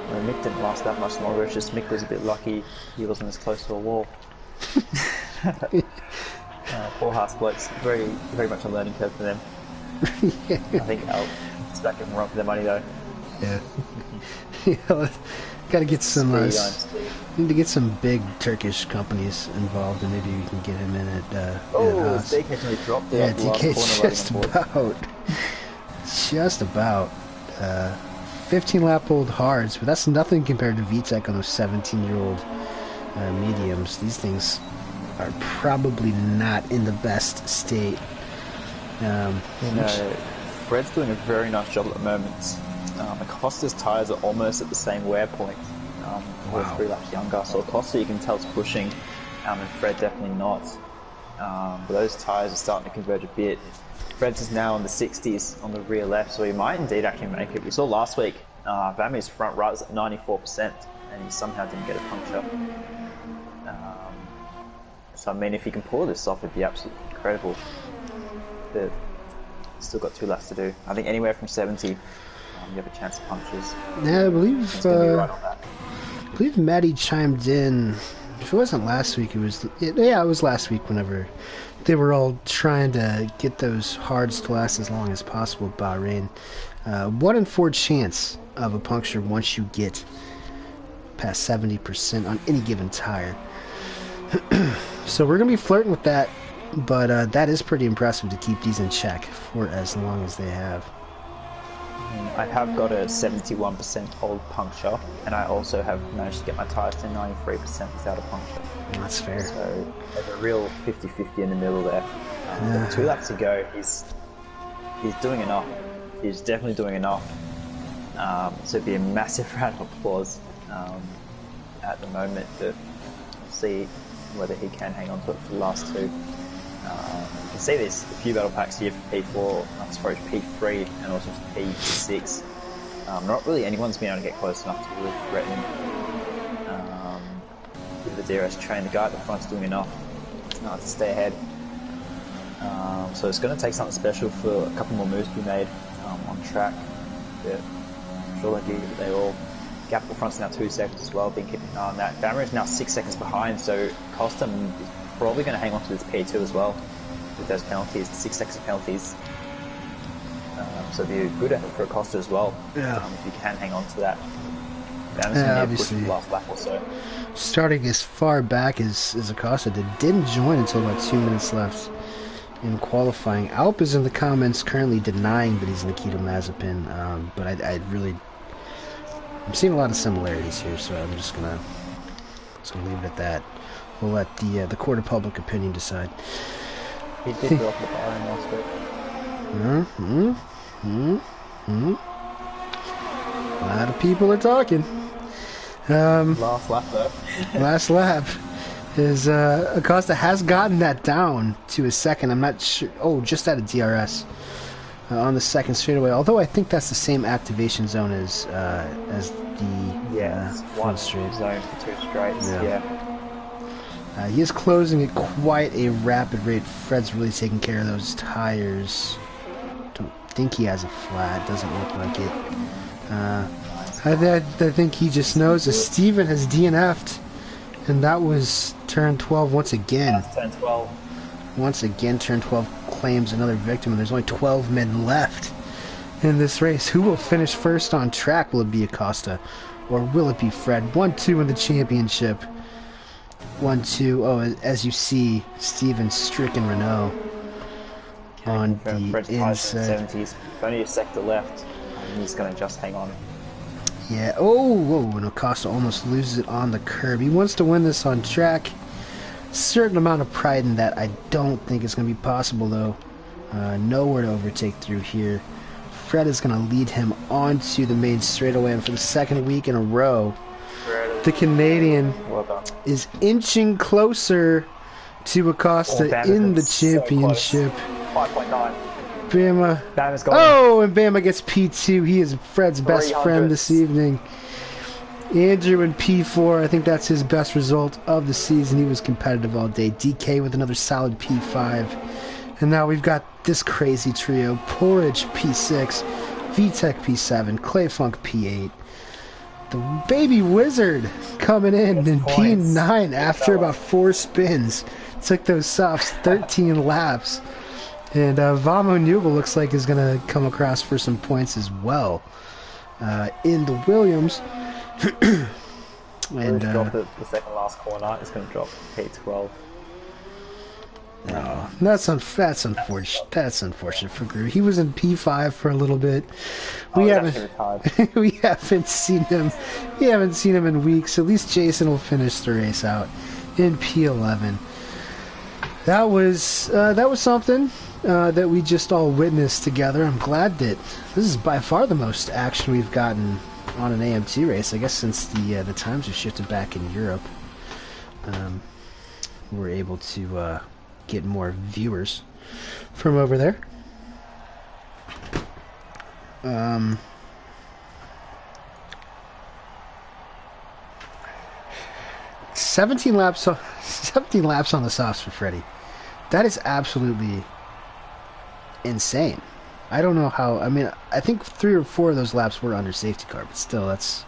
Well, Mick didn't last that much longer. It's just Mick was a bit lucky he wasn't as close to a wall. Poor Haas blokes, very, very much a learning curve for them. Yeah. I think Alp is back in run for their money though. Yeah. Gotta get some. Need to get some big Turkish companies involved, and maybe we can get him in at. DK actually dropped it. Yeah, DK just about 15-lap-old hards, but that's nothing compared to VTEC on those 17-year-old mediums. These things are probably not in the best state. Fred's doing a very nice job at the moment. Acosta's tyres are almost at the same wear point. We're 3 laps younger, so Acosta you can tell it's pushing, and Fred definitely not. but those tyres are starting to converge a bit. Fred's is now in the 60s on the rear left, so he might indeed actually make it. We saw last week, Vami's front right was at 94%, and he somehow didn't get a puncture. So I mean, if he can pull this off, it'd be absolutely incredible. But still got 2 laps to do. I think anywhere from 70, you have a chance of punctures. Yeah, I believe. Right on that. I believe Maddie chimed in. If it wasn't last week, it was. Yeah, it was last week. Whenever they were all trying to get those hards to last as long as possible at Bahrain. 1 in 4 chance of a puncture once you get past 70% on any given tire. So we're gonna be flirting with that, but that is pretty impressive to keep these in check for as long as they have. I have got a 71% hold puncture, and I also have managed to get my tyres to 93% without a puncture. That's fair. So there's a real 50-50 in the middle there. 2 laps to go. He's doing enough. He's definitely doing enough. So it'd be a massive round of applause at the moment, but we'll see whether he can hang on to it for the last 2. You can see there's a few battle packs here for P4, I suppose P3 and also P6. Not really anyone's been able to get close enough to really threaten him. With the DRS train, the guy at the front's doing enough to stay ahead. So it's going to take something special for a couple more moves to be made on track. But I'm sure they all. Gap at the front's now 2 seconds as well, being keeping an eye on that. Bammer is now 6 seconds behind, so Costa is probably going to hang on to this P2 as well with those penalties, the 6 seconds of penalties. So it'd be a good effort for Acosta as well, if you can hang on to that. Bammer's going to push the last lap or so. Starting as far back as Acosta didn't join until about 2 minutes left in qualifying. Alp is in the comments currently denying that he's Nikita Mazepin, but I'm seeing a lot of similarities here, so I'm just gonna leave it at that. We'll let the court of public opinion decide. He did go off the bar in last week. A lot of people are talking. Last lap though. Last lap is Acosta has gotten that down to a second. I'm not sure. Oh, just out of DRS. On the second straightaway, although I think that's the same activation zone as the one straight zone for 2 straights. He is closing at quite a rapid rate. Fred's really taking care of those tires. Don't think he has a flat. Doesn't look like it. I think he just knows that Steven has DNF'd, and that was turn 12 once again. That's turn 12. Once again, turn 12 claims another victim, and there's only 12 men left in this race. Who will finish first on track? Will it be Acosta, or will it be Fred? 1-2 in the championship. 1-2. Oh, as you see, Steven stricken Renault on the inside. 70s. Only a sector left, and he's going to just hang on. Yeah. Oh, and Acosta almost loses it on the curb. He wants to win this on track. Certain amount of pride in that. I don't think it's going to be possible, though. Nowhere to overtake through here. Fred is going to lead him onto the main straightaway, and for the 2nd week in a row, the Canadian is inching closer to Acosta in the championship. 5.9. Bama's going. Oh, and Bama gets P2. He is Fred's best friend this evening. Andrew in P4, I think that's his best result of the season. He was competitive all day. DK with another solid P5. And now we've got this crazy trio. Porridge P6, VTech P7, Clayfunk P8. The baby wizard coming in P9 after about 4 spins. Took those softs 13 laps. And Vamo Newell looks like is going to come across for some points as well in the Williams. And drop the second last corner. It's going to drop P12. No, that's unfortunate. That's unfortunate for Gru. He was in P5 for a little bit. We haven't seen him. We haven't seen him in weeks. At least Jason will finish the race out in P11. That was something that we just all witnessed together. I'm glad that this is by far the most action we've gotten on an AM2 race, I guess, since the times have shifted back in Europe. We're able to get more viewers from over there. 17 laps, 17 laps on the softs for Freddie. That is absolutely insane. I don't know how. I mean, I think 3 or 4 of those laps were under safety car, but still, that's.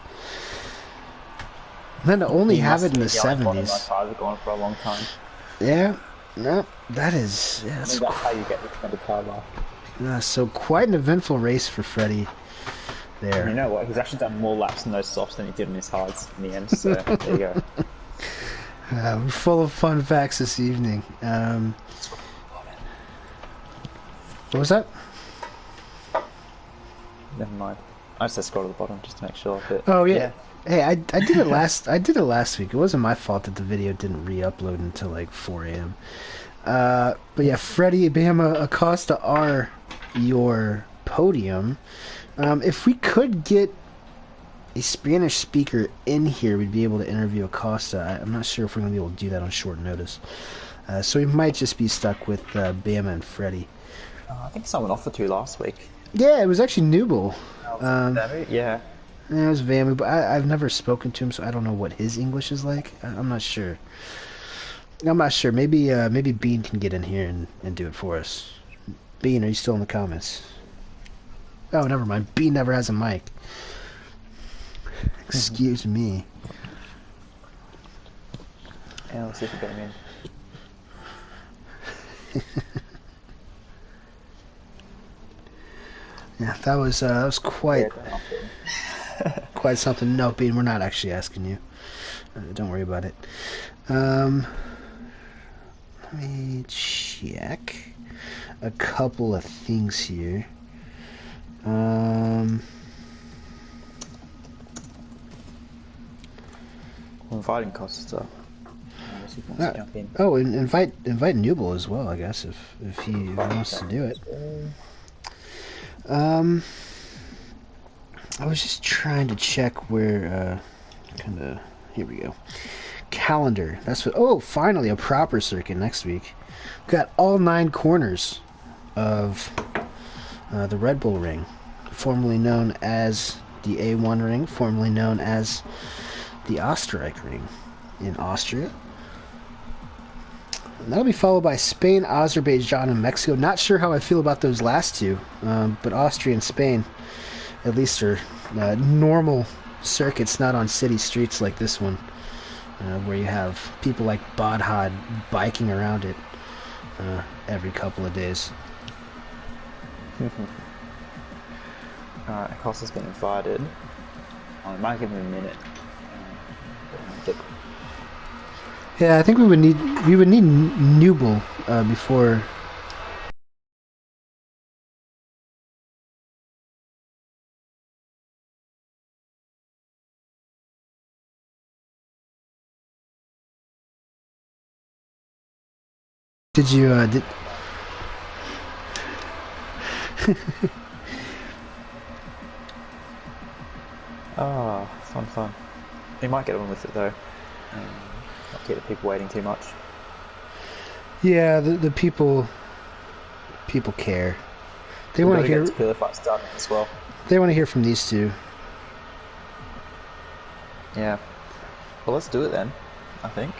And then to only have it in the 70s. My tires are gone for a long time. Yeah, no, that is. Yeah, I think that's how you get the extended tire life. So quite an eventful race for Freddie there. And you know what? He's actually done more laps in those softs than he did in his hards in the end. So there you go. We're full of fun facts this evening. What was that? Never mind. I just scroll to the bottom just to make sure. But, oh yeah. Hey, I did it last. I did it last week. It wasn't my fault that the video didn't re-upload until like 4 a.m. But yeah, Freddie, Bama, Acosta are your podium. If we could get a Spanish speaker in here, we'd be able to interview Acosta. I'm not sure if we're going to be able to do that on short notice. So we might just be stuck with Bama and Freddie. I think someone offered to last week. Yeah, it was actually Newble. Yeah. Yeah, it was Vamu, but I've never spoken to him, so I don't know what his English is like. I'm not sure. Maybe maybe Bean can get in here and do it for us. Bean, are you still in the comments? Oh, never mind. Bean never has a mic. Excuse me. Yeah, let's see if we get him in. Yeah, that was quite quite something. No, Bean, we're not actually asking you. Don't worry about it. Let me check a couple of things here. Inviting Costa. Unless he wants to jump in. Oh, and invite Newble as well, I guess, if he wants to do it. I was just trying to check where, here we go. Calendar. That's what. Oh, finally a proper circuit next week. Got all 9 corners of the Red Bull Ring, formerly known as the A1 Ring, formerly known as the Österreich Ring in Austria. And that'll be followed by Spain, Azerbaijan, and Mexico. Not sure how I feel about those last two, but Austria and Spain at least are normal circuits, not on city streets like this one, where you have people like Bodhad biking around it every couple of days. Alright, Acosta's been invited. I might give him a minute. Yeah, I think we would need Newble before. Did you did? Fun. He might get on with it though. Not keep the people waiting too much. Yeah, the people care. They want to hear. Get the fight started as well. They want to hear from these two. Yeah. Well, let's do it then. I think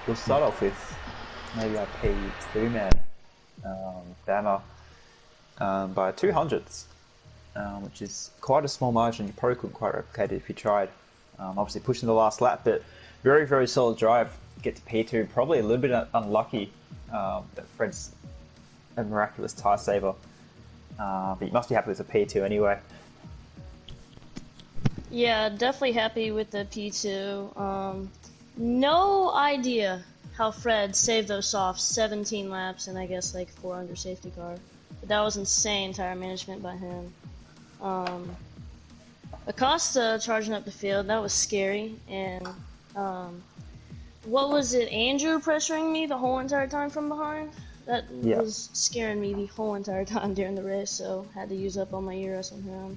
we'll start off with maybe our P2 man, Bama, by 200ths, which is quite a small margin. You probably couldn't quite replicate it if you tried. Obviously pushing the last lap, but very, very solid drive. Get to P2, probably a little bit unlucky that Fred's a miraculous tyre saver. But you must be happy with the P2 anyway. Yeah, definitely happy with the P2. No idea how Fred saved those softs 17 laps and I guess like 4 under safety car. But that was insane tire management by him. Acosta charging up the field, that was scary. And what was it, Andrew pressuring me the whole entire time from behind? That was scaring me the whole entire time during the race, so had to use up all my ERS on him.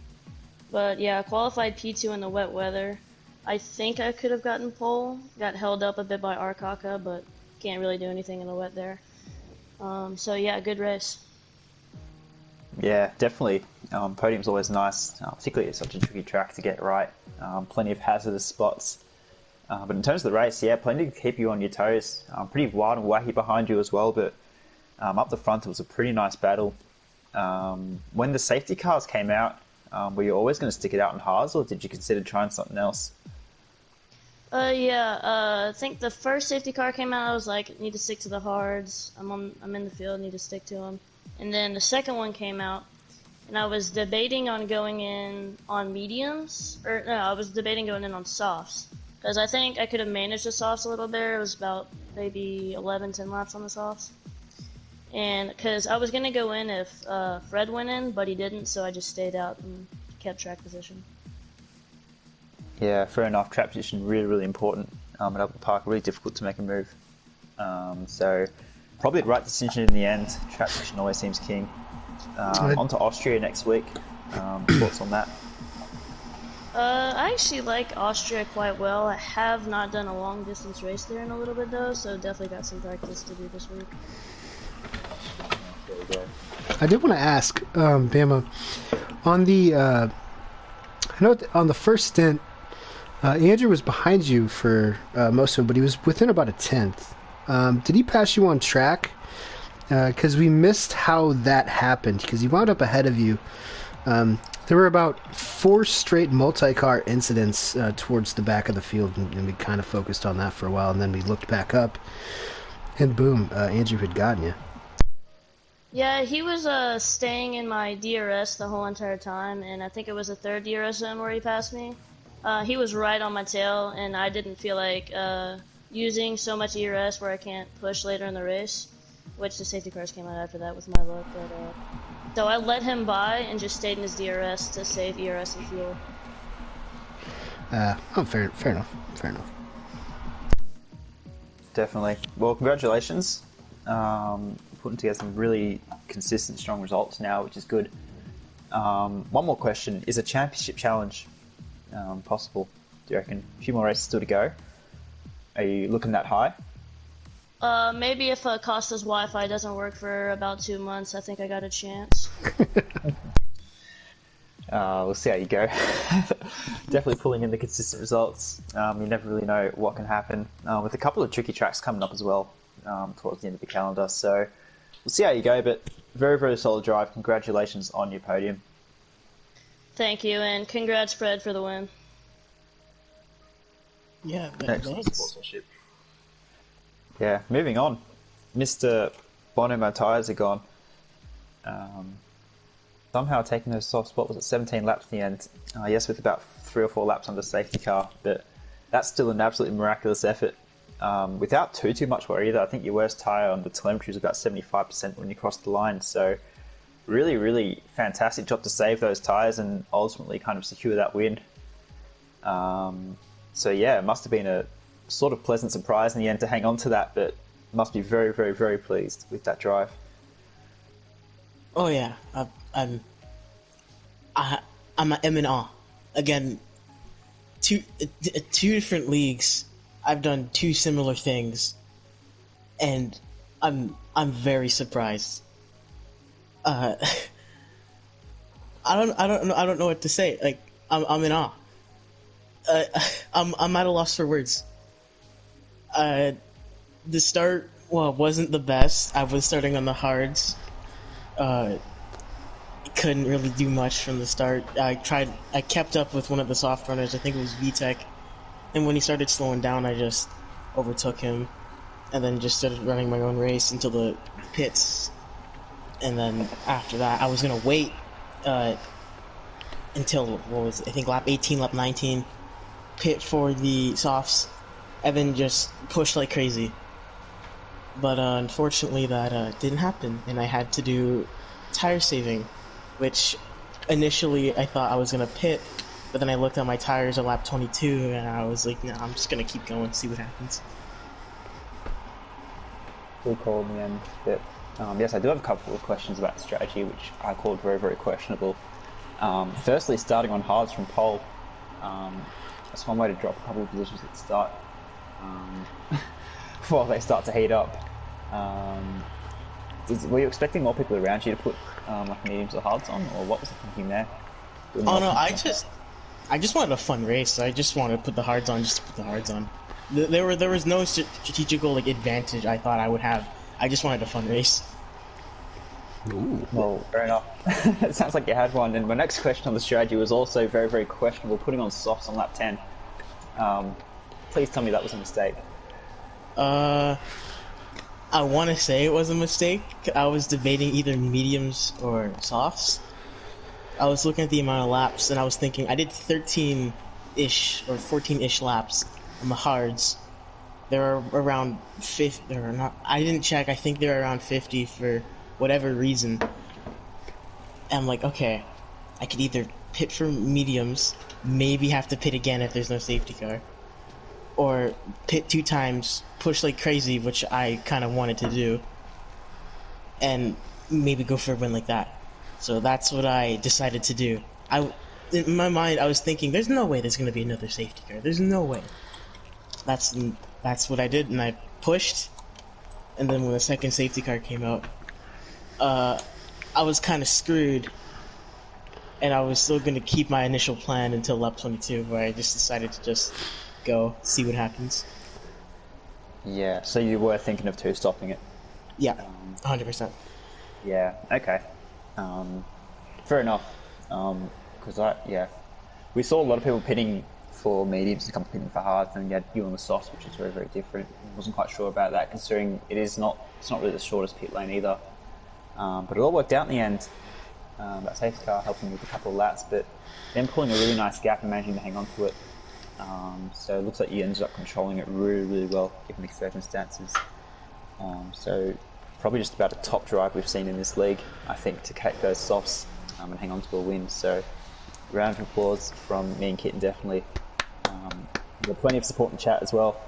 But yeah, qualified P2 in the wet weather. I think I could have gotten pole. Got held up a bit by Arkaka, but can't really do anything in the wet there. So yeah, good race. Yeah, definitely. Podium's always nice, particularly at such a tricky track to get right. Plenty of hazardous spots. But in terms of the race, yeah, plenty to keep you on your toes. Pretty wild and wacky behind you as well, but up the front it was a pretty nice battle. When the safety cars came out, were you always going to stick it out in hards, or did you consider trying something else? Yeah, I think the first safety car came out, I was like, need to stick to the hards. I'm in the field, need to stick to them. And then the second one came out, and I was debating on going in on mediums, or no, I was debating going in on softs. Because I think I could have managed the softs a little better. It was about maybe 11, 10 laps on the softs. And because I was going to go in if Fred went in, but he didn't, so I just stayed out and kept track position. Yeah, fair enough. Trap position really, really important at Albert Park. Really difficult to make a move. So probably the right decision in the end. Trap position always seems king. On to Austria next week. Thoughts on that? I actually like Austria quite well. I have not done a long distance race there in a little bit though, so definitely got some practice to do this week. There we go. I did want to ask, Bama, on the I know on the first stint, Andrew was behind you for most of it, but he was within about a tenth. Did he pass you on track? Because we missed how that happened, because he wound up ahead of you. There were about 4 straight multi-car incidents towards the back of the field, and we kind of focused on that for a while, and then we looked back up, and boom, Andrew had gotten you. Yeah, he was staying in my DRS the whole entire time, and I think it was the third DRS zone where he passed me. He was right on my tail, and I didn't feel like using so much ERS where I can't push later in the race, which the safety cars came out after that with my luck. But so I let him by and just stayed in his DRS to save ERS and fuel. Fair enough. Definitely. Well, congratulations. Putting together some really consistent, strong results now, which is good. One more question. Is a championship challenge possible? Do you reckon? A few more races still to go. Are you looking that high? Maybe if Costa's Wi-Fi doesn't work for about 2 months, I think I got a chance. We'll see how you go. Definitely pulling in the consistent results. You never really know what can happen. With a couple of tricky tracks coming up as well towards the end of the calendar. So we'll see how you go, but very, very solid drive. Congratulations on your podium. Thank you, and congrats, Fred, for the win. Yeah, Excellent thanks. sponsorship. Yeah, moving on. Mr. Bonomo tyres are gone. Somehow taking those soft spot was at 17 laps in the end. Yes, with about 3 or 4 laps under safety car, but that's still an absolutely miraculous effort. Without too much worry either. I think your worst tyre on the telemetry was about 75% when you crossed the line. So really, really fantastic job to save those tyres and ultimately kind of secure that win. So yeah, it must have been a sort of pleasant surprise in the end to hang on to that, but must be very, very, very pleased with that drive. Oh yeah, I'm in awe. Again, two different leagues. I've done 2 similar things, and I'm very surprised. I don't know what to say. Like I'm in awe. I'm at a loss for words. The start wasn't the best. I was starting on the hards. Couldn't really do much from the start. I kept up with one of the soft runners. I think it was VTech. And when he started slowing down, I just overtook him, and then just started running my own race until the pits. And then after that, I was gonna wait until I think lap 18, lap 19, pit for the softs, and then just push like crazy. But unfortunately, that didn't happen, and I had to do tire saving, which initially I thought I was gonna pit, but then I looked at my tires at lap 22, and I was like, "No, I'm just gonna keep going, see what happens." Good call in the end. But, yes, I do have a couple of questions about the strategy, which I called very, very questionable. Firstly, starting on hards from pole. That's one way to drop a couple of positions at the start before they start to heat up. Were you expecting more people around you to put like mediums or hards on, or what was the thinking there? Oh no, I just wanted a fun race. I just wanted to put the hards on just to put the hards on. There was no strategical like advantage I thought I would have. I just wanted a fun race. Ooh. Well, fair enough. It sounds like you had one. And my next question on the strategy was also very, very questionable. Putting on softs on lap 10. Please tell me that was a mistake. I want to say it was a mistake. I was debating either mediums or softs. I was looking at the amount of laps, and I was thinking I did 13-ish or 14-ish laps on the hards. There are around 50. Or not. I didn't check. I think they're around 50 for whatever reason. And I'm like, okay, I could either pit for mediums, maybe have to pit again if there's no safety car, or pit 2 times, push like crazy, which I kind of wanted to do, and maybe go for a win like that. So that's what I decided to do. In my mind, I was thinking, there's no way there's going to be another safety car. There's no way. That's what I did, and I pushed, and then when the second safety car came out, I was kind of screwed, and I was still going to keep my initial plan until lap 22, where I just decided to just go, see what happens. Yeah, so you were thinking of two-stopping it? Yeah, 100%. Yeah, okay. Fair enough. Because we saw a lot of people pitting for mediums and come pitting for hards, and you had you on the softs, which is very, very different. I wasn't quite sure about that, considering it's not really the shortest pit lane either. But it all worked out in the end. That safety car helping with a couple of laps, but then pulling a really nice gap and managing to hang on to it. So it looks like you ended up controlling it really, really well, given the circumstances. So probably just about a top drive we've seen in this league, I think, to take those softs and hang on to a win. So round of applause from me and Kitten, definitely. We've got plenty of support in chat as well.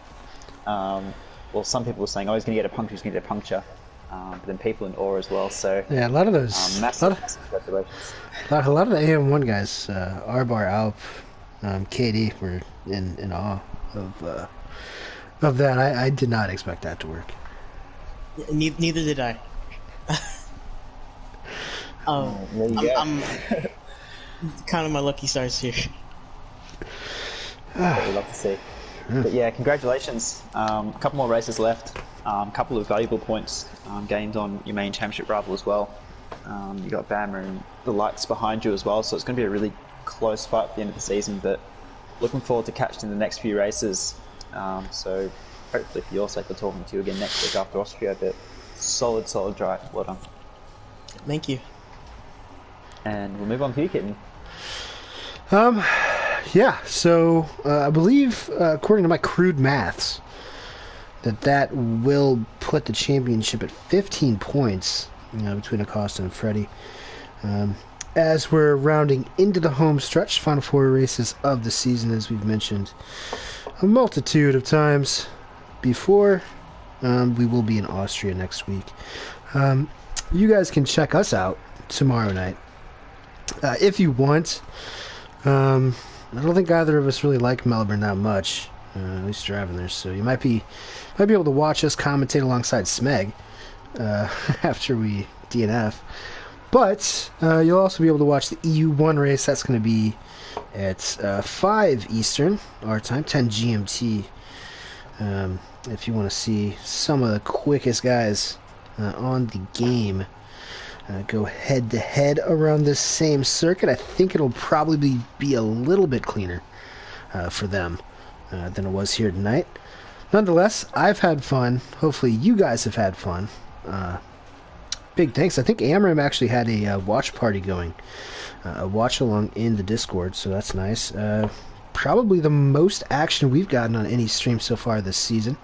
Well, some people were saying, oh, he's going to get a puncture, he's going to get a puncture. But then people in awe as well, so Yeah, a lot of those. massive congratulations. A lot of the AM1 guys, Arbar, Alp, KD were in awe of that. I did not expect that to work. Neither did I. There you go. I'm kind of my lucky stars here. What we love to see. But yeah, congratulations. A couple more races left. A couple of valuable points gained on your main championship rival as well. You got Bama and the likes behind you as well, so it's going to be a really close fight at the end of the season. But looking forward to catching the next few races. So hopefully for your sake, we're talking to you again next week after Austria. But solid drive. Well done. Thank you. And we'll move on to you, Kitten. Yeah, so I believe, according to my crude maths, that will put the championship at 15 points between Acosta and Freddie. As we're rounding into the home stretch, final 4 races of the season, as we've mentioned a multitude of times before, we will be in Austria next week. You guys can check us out tomorrow night if you want. I don't think either of us really like Melbourne that much, at least driving there, so you might be able to watch us commentate alongside Smeg after we DNF. But you'll also be able to watch the EU1 race. That's going to be at 5 Eastern, our time, 10 GMT. If you want to see some of the quickest guys on the game go head-to-head around this same circuit, I think it'll probably be a little bit cleaner for them than it was here tonight. Nonetheless, I've had fun. Hopefully you guys have had fun. Big thanks. I think Amram actually had a watch party going, a watch along in the Discord, so that's nice. Probably the most action we've gotten on any stream so far this season,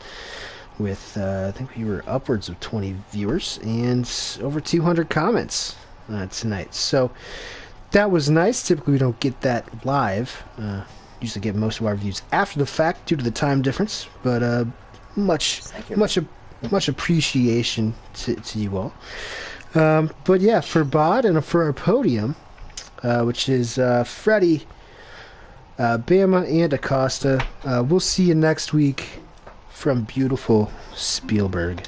with I think we were upwards of 20 viewers and over 200 comments tonight. So that was nice. Typically we don't get that live. Usually get most of our views after the fact due to the time difference, but much appreciation to you all. But yeah, for Bod and for our podium, which is Freddie, Bama, and Acosta, we'll see you next week from beautiful Spielberg.